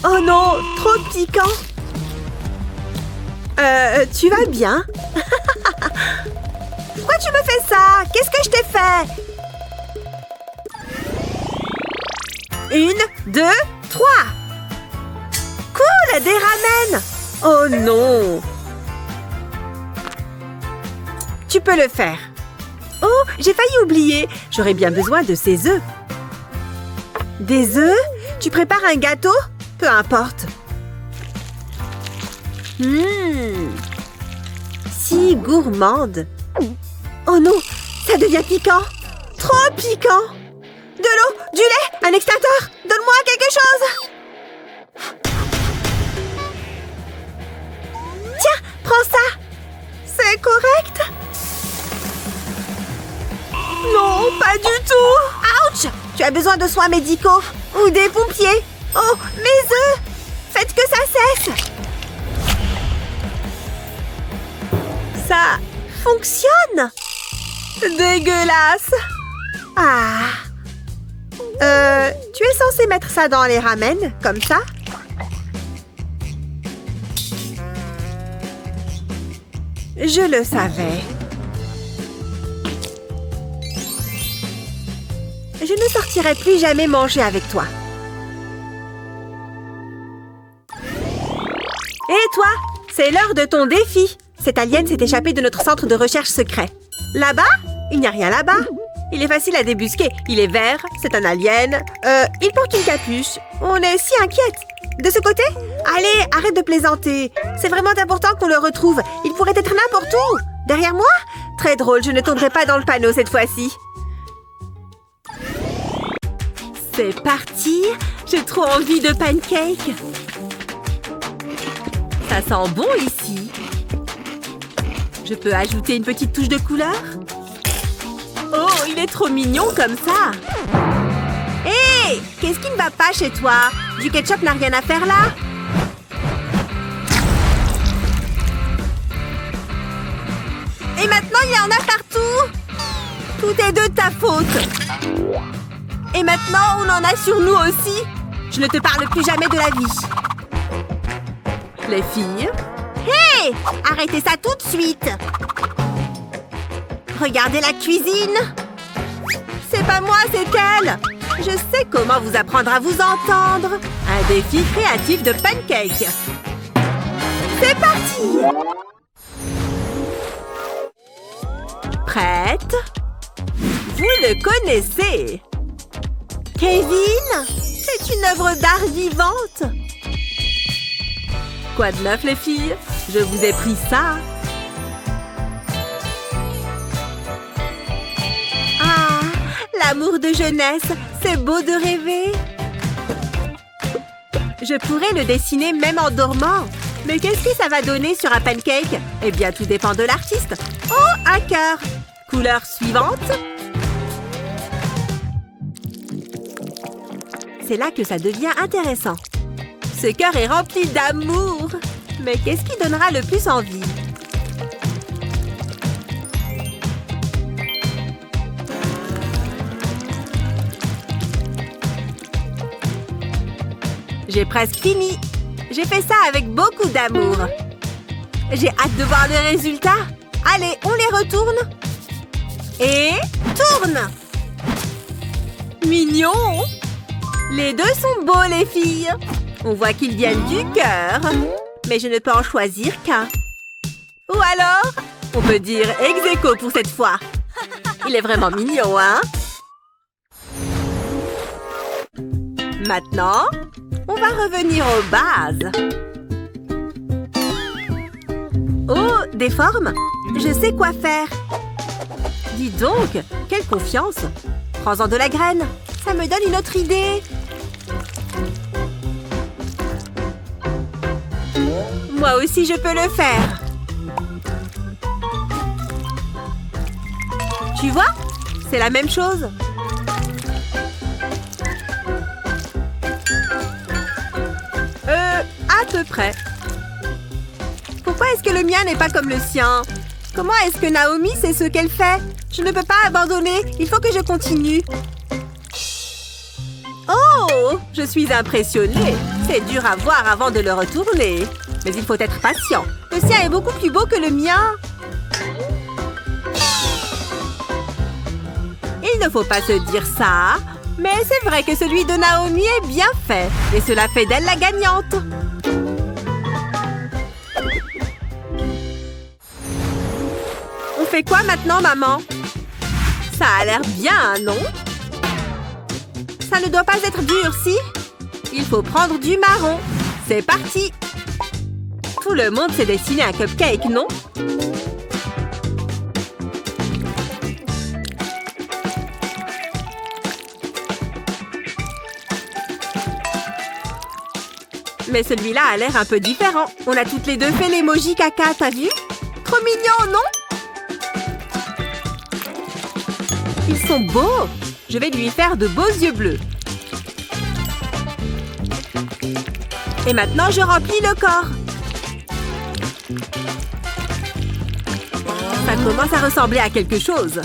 Oh non, trop piquant. Tu vas bien? Pourquoi tu me fais ça? Qu'est-ce que je t'ai fait? 1, 2, 3. Cool, des ramen. Oh non. Tu peux le faire. Oh, j'ai failli oublier. J'aurais bien besoin de ces œufs. Des œufs? Tu prépares un gâteau? Peu importe. Si gourmande. Oh non, ça devient piquant. Trop piquant. De l'eau, du lait, un extincteur. Donne-moi quelque chose. Tiens, prends ça. C'est correct? Non, pas du tout. Ouch! Tu as besoin de soins médicaux ou des pompiers. Oh, mes œufs! Faites que ça cesse. Ça fonctionne. Dégueulasse. Ah. Tu es censé mettre ça dans les ramen, comme ça? Je le savais. Je ne sortirai plus jamais manger avec toi. Et toi? C'est l'heure de ton défi. Cet alien s'est échappé de notre centre de recherche secret. Là-bas? Il n'y a rien là-bas. Il est facile à débusquer. Il est vert, c'est un alien. Il porte une capuche. On est si inquiète. De ce côté? Allez, arrête de plaisanter. C'est vraiment important qu'on le retrouve. Il pourrait être n'importe où. Derrière moi? Très drôle, je ne tomberai pas dans le panneau cette fois-ci. C'est parti. J'ai trop envie de pancakes. Ça sent bon ici. Je peux ajouter une petite touche de couleur? Oh, il est trop mignon comme ça. Hé! Qu'est-ce qui ne va pas chez toi? Du ketchup n'a rien à faire là? Et maintenant, il y en a partout! Tout est de ta faute! Et maintenant, on en a sur nous aussi! Je ne te parle plus jamais de la vie! Les filles? Hé! Arrêtez ça tout de suite! Regardez la cuisine! C'est pas moi, c'est elle! Je sais comment vous apprendre à vous entendre! Un défi créatif de pancakes! C'est parti! Prête? Vous le connaissez! Kevin? C'est une œuvre d'art vivante! Quoi de neuf, les filles? Je vous ai pris ça! Ah! L'amour de jeunesse! C'est beau de rêver! Je pourrais le dessiner même en dormant! Mais qu'est-ce que ça va donner sur un pancake? Eh bien, tout dépend de l'artiste! Oh, un cœur! Couleur suivante? C'est là que ça devient intéressant. Ce cœur est rempli d'amour. Mais qu'est-ce qui donnera le plus envie? J'ai presque fini. J'ai fait ça avec beaucoup d'amour. J'ai hâte de voir le résultat. Allez, on les retourne. Et tourne! Mignon! Les deux sont beaux, les filles. On voit qu'ils viennent du cœur. Mais je ne peux en choisir qu'un. Ou alors, on peut dire ex aequo pour cette fois. Il est vraiment mignon, hein? Maintenant, on va revenir aux bases. Oh, des formes? Je sais quoi faire. Dis donc, quelle confiance! Prends-en de la graine. Ça me donne une autre idée. Moi aussi, je peux le faire. Tu vois? C'est la même chose. À peu près. Pourquoi est-ce que le mien n'est pas comme le sien? Comment est-ce que Naomi sait ce qu'elle fait? Je ne peux pas abandonner. Il faut que je continue. Oh! Je suis impressionnée. C'est dur à voir avant de le retourner. Mais il faut être patient. Le sien est beaucoup plus beau que le mien. Il ne faut pas se dire ça. Mais c'est vrai que celui de Naomi est bien fait. Et cela fait d'elle la gagnante. On fait quoi maintenant, maman? Ça a l'air bien, non? Ça ne doit pas être dur, si? Il faut prendre du marron. C'est parti! Tout le monde s'est dessiné un cupcake, non? Mais celui-là a l'air un peu différent. On a toutes les deux fait l'emoji caca, t'as vu? Trop mignon, non? Ils sont beaux! Je vais lui faire de beaux yeux bleus. Et maintenant, je remplis le corps. Ça commence à ressembler à quelque chose.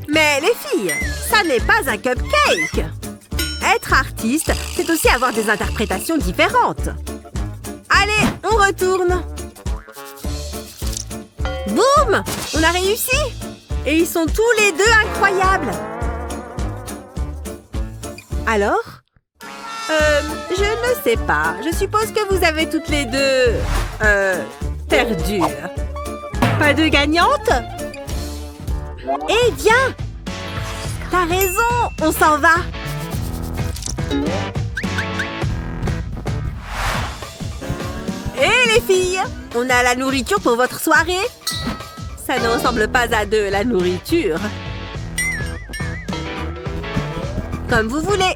Mais les filles, ça n'est pas un cupcake. Être artiste, c'est aussi avoir des interprétations différentes. Allez, on retourne. Boum! On a réussi! Et ils sont tous les deux incroyables. Alors? Je ne sais pas. Je suppose que vous avez toutes les deux... perdu. Pas de gagnante? Eh bien! T'as raison, on s'en va. Hé les filles! On a la nourriture pour votre soirée? Ça ne ressemble pas à de la nourriture. Comme vous voulez.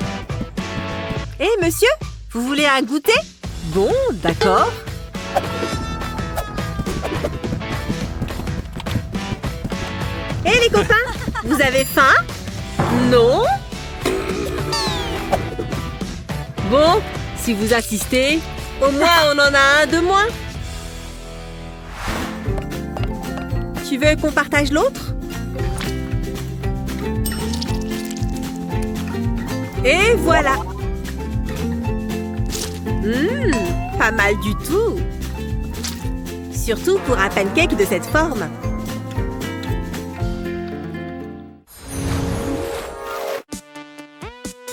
Hé, monsieur, vous voulez un goûter? Bon, d'accord. Hé, les copains, vous avez faim? Non? Bon, si vous insistez, au moins on en a un de moins. Tu veux qu'on partage l'autre? Et voilà. Pas mal du tout. Surtout pour un pancake de cette forme.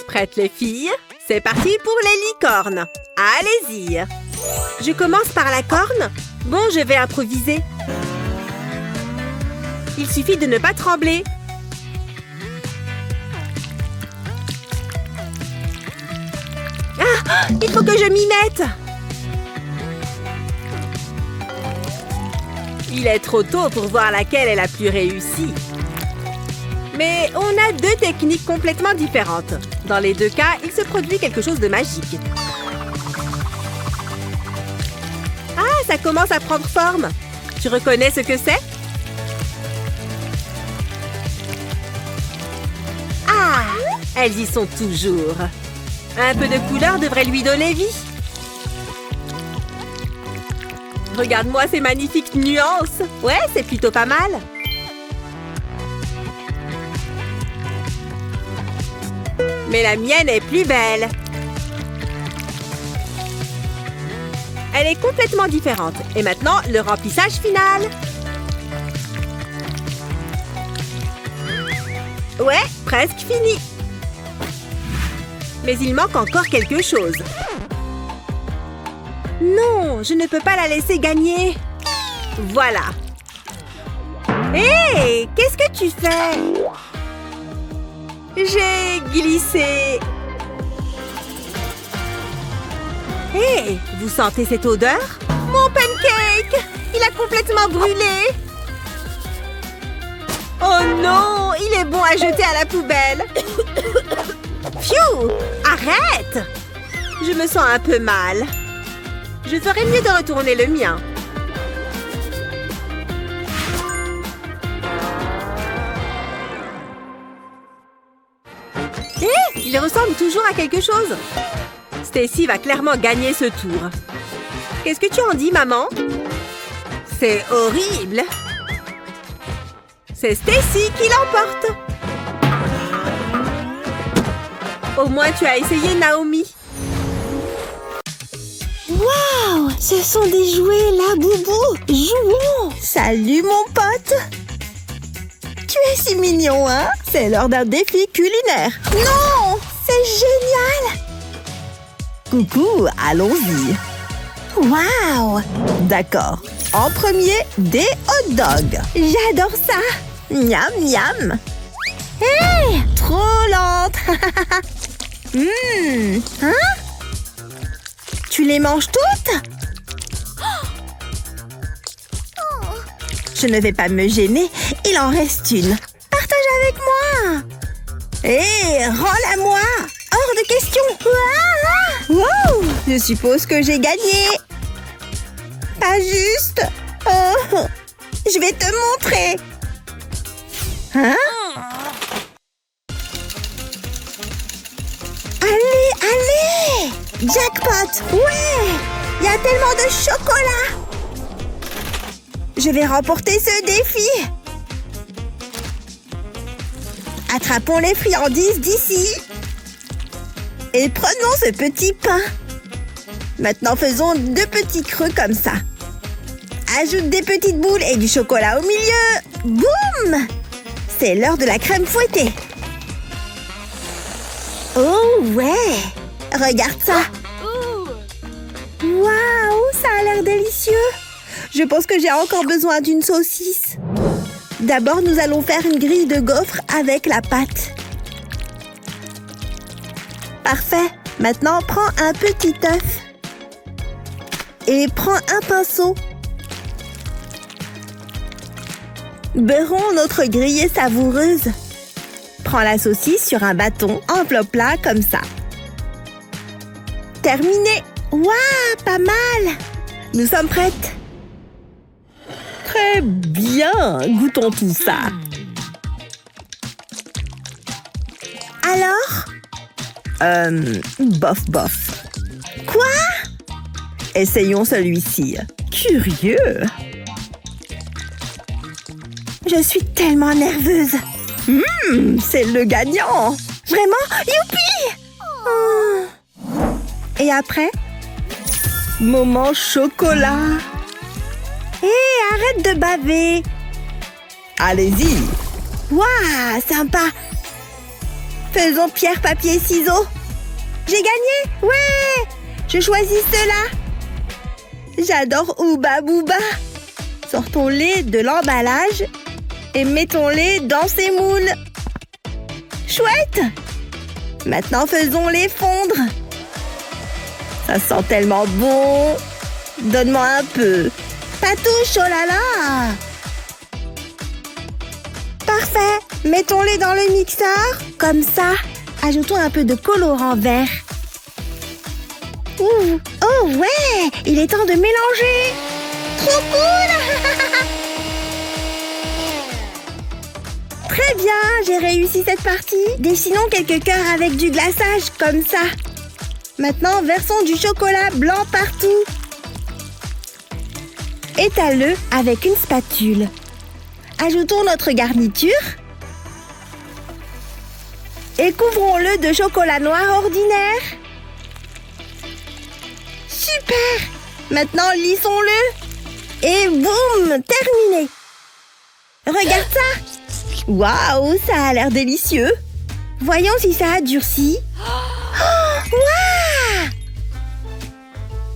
Prêtes les filles? C'est parti pour les licornes. Allez-y. Je commence par la corne? Bon, je vais improviser. Il suffit de ne pas trembler. Ah! Il faut que je m'y mette! Il est trop tôt pour voir laquelle est la plus réussie. Mais on a deux techniques complètement différentes. Dans les deux cas, il se produit quelque chose de magique. Ah, ça commence à prendre forme. Tu reconnais ce que c'est? Ah, elles y sont toujours. Un peu de couleur devrait lui donner vie. Regarde-moi ces magnifiques nuances. Ouais, c'est plutôt pas mal. Mais la mienne est plus belle. Elle est complètement différente. Et maintenant, le remplissage final. Ouais, presque fini. Mais il manque encore quelque chose. Non, je ne peux pas la laisser gagner. Voilà. Hé, qu'est-ce que tu fais? J'ai glissé. Hé, vous sentez cette odeur? Mon pancake! Il a complètement brûlé. Oh non, il est bon à jeter à la poubelle. Pfiou! Arrête! Je me sens un peu mal. Je ferais mieux de retourner le mien. Hé! Il ressemble toujours à quelque chose. Stacy va clairement gagner ce tour. Qu'est-ce que tu en dis, maman? C'est horrible. C'est Stacy qui l'emporte. Au moins, tu as essayé, Naomi. Waouh! Ce sont des jouets, là, Boubou! Jouons! Salut, mon pote! Tu es si mignon, hein? C'est l'heure d'un défi culinaire. Non! C'est génial! Coucou, allons-y. Waouh! D'accord. En premier, des hot dogs. J'adore ça. Miam, miam. Hé! Trop lente. Hein? Tu les manges toutes? Je ne vais pas me gêner. Il en reste une. Partage avec moi. Hé, rends-la-moi. Hors de question. Wow! Je suppose que j'ai gagné. Pas juste. Oh, je vais te montrer. Hein? Allez, allez! Jackpot! Ouais! Il y a tellement de chocolat! Je vais remporter ce défi! Attrapons les friandises d'ici! Et prenons ce petit pain! Maintenant, faisons 2 petits creux comme ça. Ajoute des petites boules et du chocolat au milieu! Boum! C'est l'heure de la crème fouettée! Oh ouais! Regarde ça! Waouh! Ça a l'air délicieux! Je pense que j'ai encore besoin d'une saucisse. D'abord, nous allons faire une grille de gaufres avec la pâte. Parfait! Maintenant, prends un petit œuf. Et prends un pinceau. Beurrons notre grillée savoureuse. Prends la saucisse sur un bâton, enveloppe-la comme ça. Terminé! Waouh, pas mal! Nous sommes prêtes. Très bien, goûtons tout ça. Alors? Bof, bof. Quoi? Essayons celui-ci. Curieux. Je suis tellement nerveuse. C'est le gagnant. Vraiment? Youpi! Et après? Moment chocolat. Hé, arrête de baver. Allez-y. Waouh, sympa. Faisons pierre, papier, ciseaux. J'ai gagné. Ouais. Je choisis cela. J'adore Ooba Booba. Sortons-les de l'emballage et mettons-les dans ces moules. Chouette! Maintenant, faisons-les fondre. Ça sent tellement bon. Donne-moi un peu. Patouche, oh là là! Parfait. Mettons-les dans le mixeur. Comme ça. Ajoutons un peu de colorant vert. Ouh. Oh ouais! Il est temps de mélanger. Trop cool! Très bien, j'ai réussi cette partie. Dessinons quelques cœurs avec du glaçage, comme ça. Maintenant, versons du chocolat blanc partout. Étale-le avec une spatule. Ajoutons notre garniture. Et couvrons-le de chocolat noir ordinaire. Super! Maintenant, lissons-le. Et boum, terminé. Regarde ça. Waouh, ça a l'air délicieux. Voyons si ça a durci. Oh, waouh!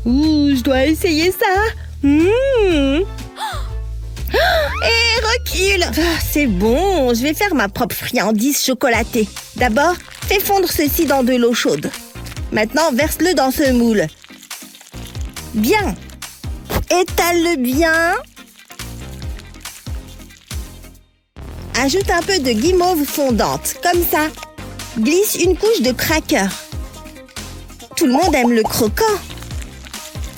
Ouh, je dois essayer ça. Et recule. C'est bon, je vais faire ma propre friandise chocolatée. D'abord, fais fondre ceci dans de l'eau chaude. Maintenant, verse-le dans ce moule. Bien. Étale-le bien. Ajoute un peu de guimauve fondante, comme ça. Glisse une couche de cracker. Tout le monde aime le croquant.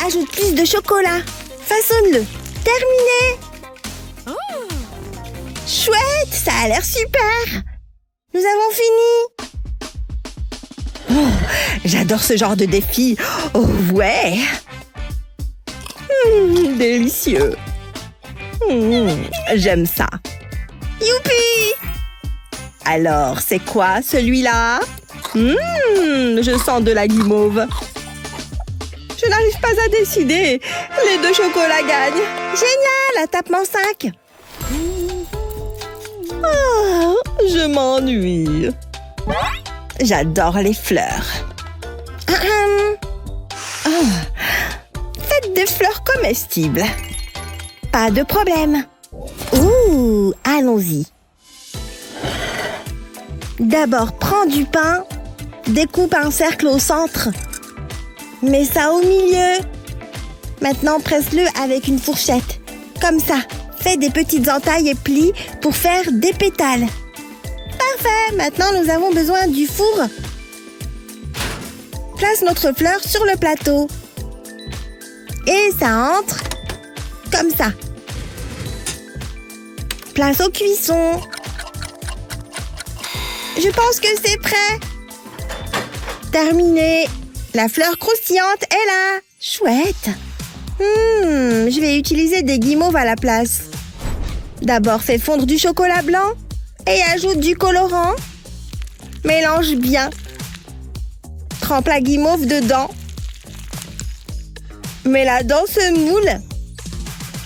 Ajoute plus de chocolat. Façonne-le. Terminé. Chouette, ça a l'air super. Nous avons fini. Oh, j'adore ce genre de défi. Oh ouais. Délicieux. J'aime ça. Youpi! Alors, c'est quoi celui-là? Je sens de la guimauve. Je n'arrive pas à décider. Les 2 chocolats gagnent. Génial! Tapement 5. Oh, je m'ennuie. J'adore les fleurs. Faites des fleurs comestibles. Pas de problème. Ouh, allons-y. D'abord, prends du pain, découpe un cercle au centre. Mets ça au milieu. Maintenant, presse-le avec une fourchette. Comme ça. Fais des petites entailles et plis pour faire des pétales. Parfait. Maintenant, nous avons besoin du four. Place notre fleur sur le plateau. Et ça entre comme ça. Place au cuisson. Je pense que c'est prêt. Terminé. La fleur croustillante est là. Chouette. Je vais utiliser des guimauves à la place. D'abord, fais fondre du chocolat blanc et ajoute du colorant. Mélange bien. Trempe la guimauve dedans. Mets-la dans ce moule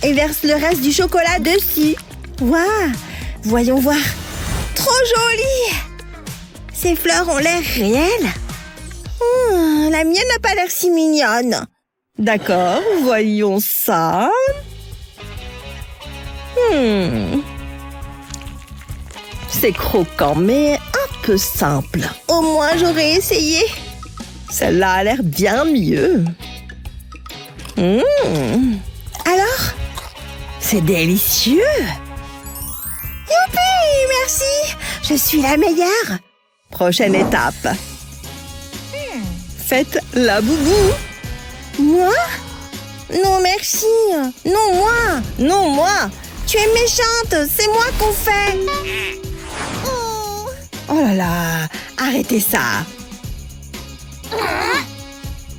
et verse le reste du chocolat dessus. Waouh! Voyons voir. Trop joli! Ces fleurs ont l'air réelles. La mienne n'a pas l'air si mignonne. D'accord, voyons ça. C'est croquant, mais un peu simple. Au moins, j'aurais essayé. Celle-là a l'air bien mieux. Alors? C'est délicieux. Youpi, merci. Je suis la meilleure. Prochaine étape. Faites la boubou. Moi? Non, merci. Non, moi. Non, moi. Tu es méchante. C'est moi qu'on fait. Oh là là. Arrêtez ça.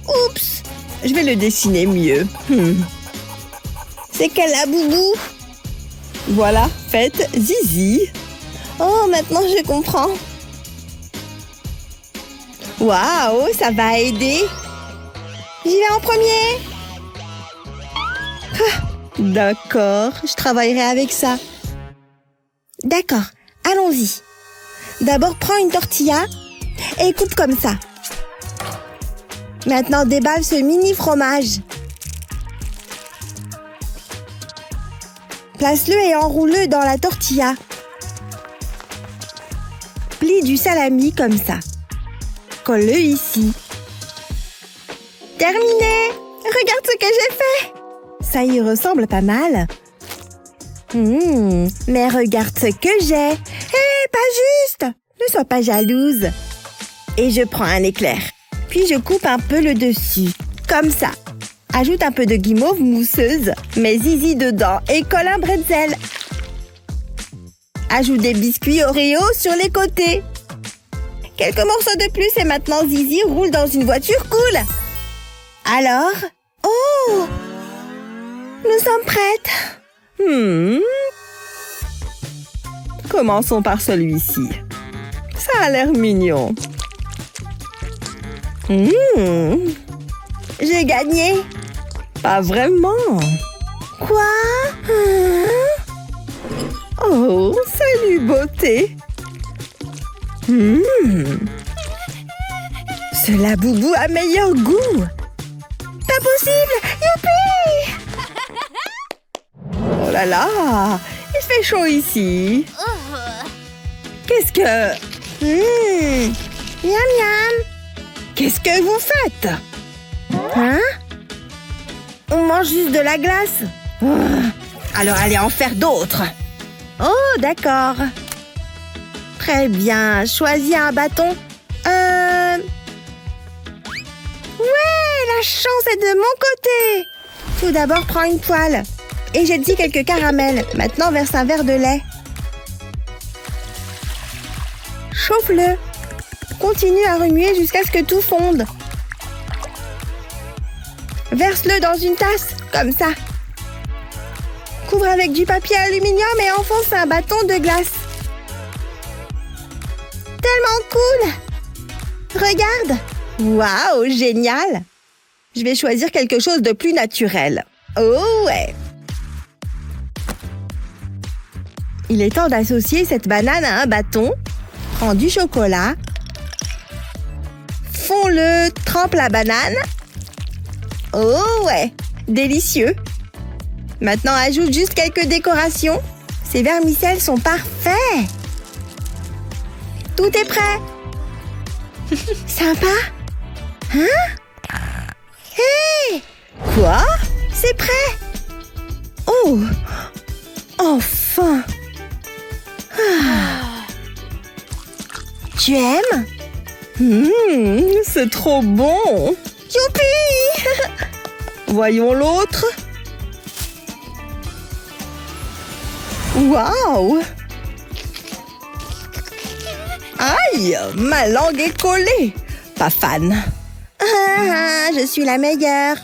Oups. Je vais le dessiner mieux. C'est quelle la boubou? Voilà, faites zizi. Oh, maintenant je comprends. Waouh, ça va aider. J'y vais en premier. D'accord, je travaillerai avec ça. D'accord, allons-y. D'abord, prends une tortilla et coupe comme ça. Maintenant, déballe ce mini fromage. Place-le et enroule-le dans la tortilla. Plie du salami comme ça. Colle-le ici. Terminé! Regarde ce que j'ai fait! Ça y ressemble pas mal. Mais regarde ce que j'ai. Hé, pas juste! Ne sois pas jalouse. Et je prends un éclair. Puis je coupe un peu le dessus. Comme ça. Ajoute un peu de guimauve mousseuse. Mets zizi dedans et colle un bretzel. Ajoute des biscuits Oreo sur les côtés. Quelques morceaux de plus et maintenant Zizi roule dans une voiture cool. Alors? Oh! Nous sommes prêtes. Commençons par celui-ci. Ça a l'air mignon. J'ai gagné. Pas vraiment. Quoi? Oh, salut beauté. Ce laboubou a meilleur goût. Pas possible. Youpi! Oh là là, il fait chaud ici. Qu'est-ce que... Miam miam. Qu'est-ce que vous faites? Hein? On mange juste de la glace. Alors allez en faire d'autres. Oh, d'accord. Très bien. Choisis un bâton. Ouais, la chance est de mon côté. Tout d'abord, prends une poêle. Et jette-y quelques caramels. Maintenant, verse un verre de lait. Chauffe-le. Continue à remuer jusqu'à ce que tout fonde. Verse-le dans une tasse, comme ça. Couvre avec du papier aluminium et enfonce un bâton de glace. Tellement cool! Regarde! Waouh, génial! Je vais choisir quelque chose de plus naturel. Oh ouais! Il est temps d'associer cette banane à un bâton. Prends du chocolat. Fonds-le, trempe la banane. Oh ouais, délicieux. Maintenant, ajoute juste quelques décorations. Ces vermicelles sont parfaits. Tout est prêt. Sympa. Hein? Hé! Quoi? C'est prêt? Oh! Enfin! Ah. Tu aimes? C'est trop bon! Youpi! Voyons l'autre. Waouh! Aïe! Ma langue est collée! Pas fan. Je suis la meilleure.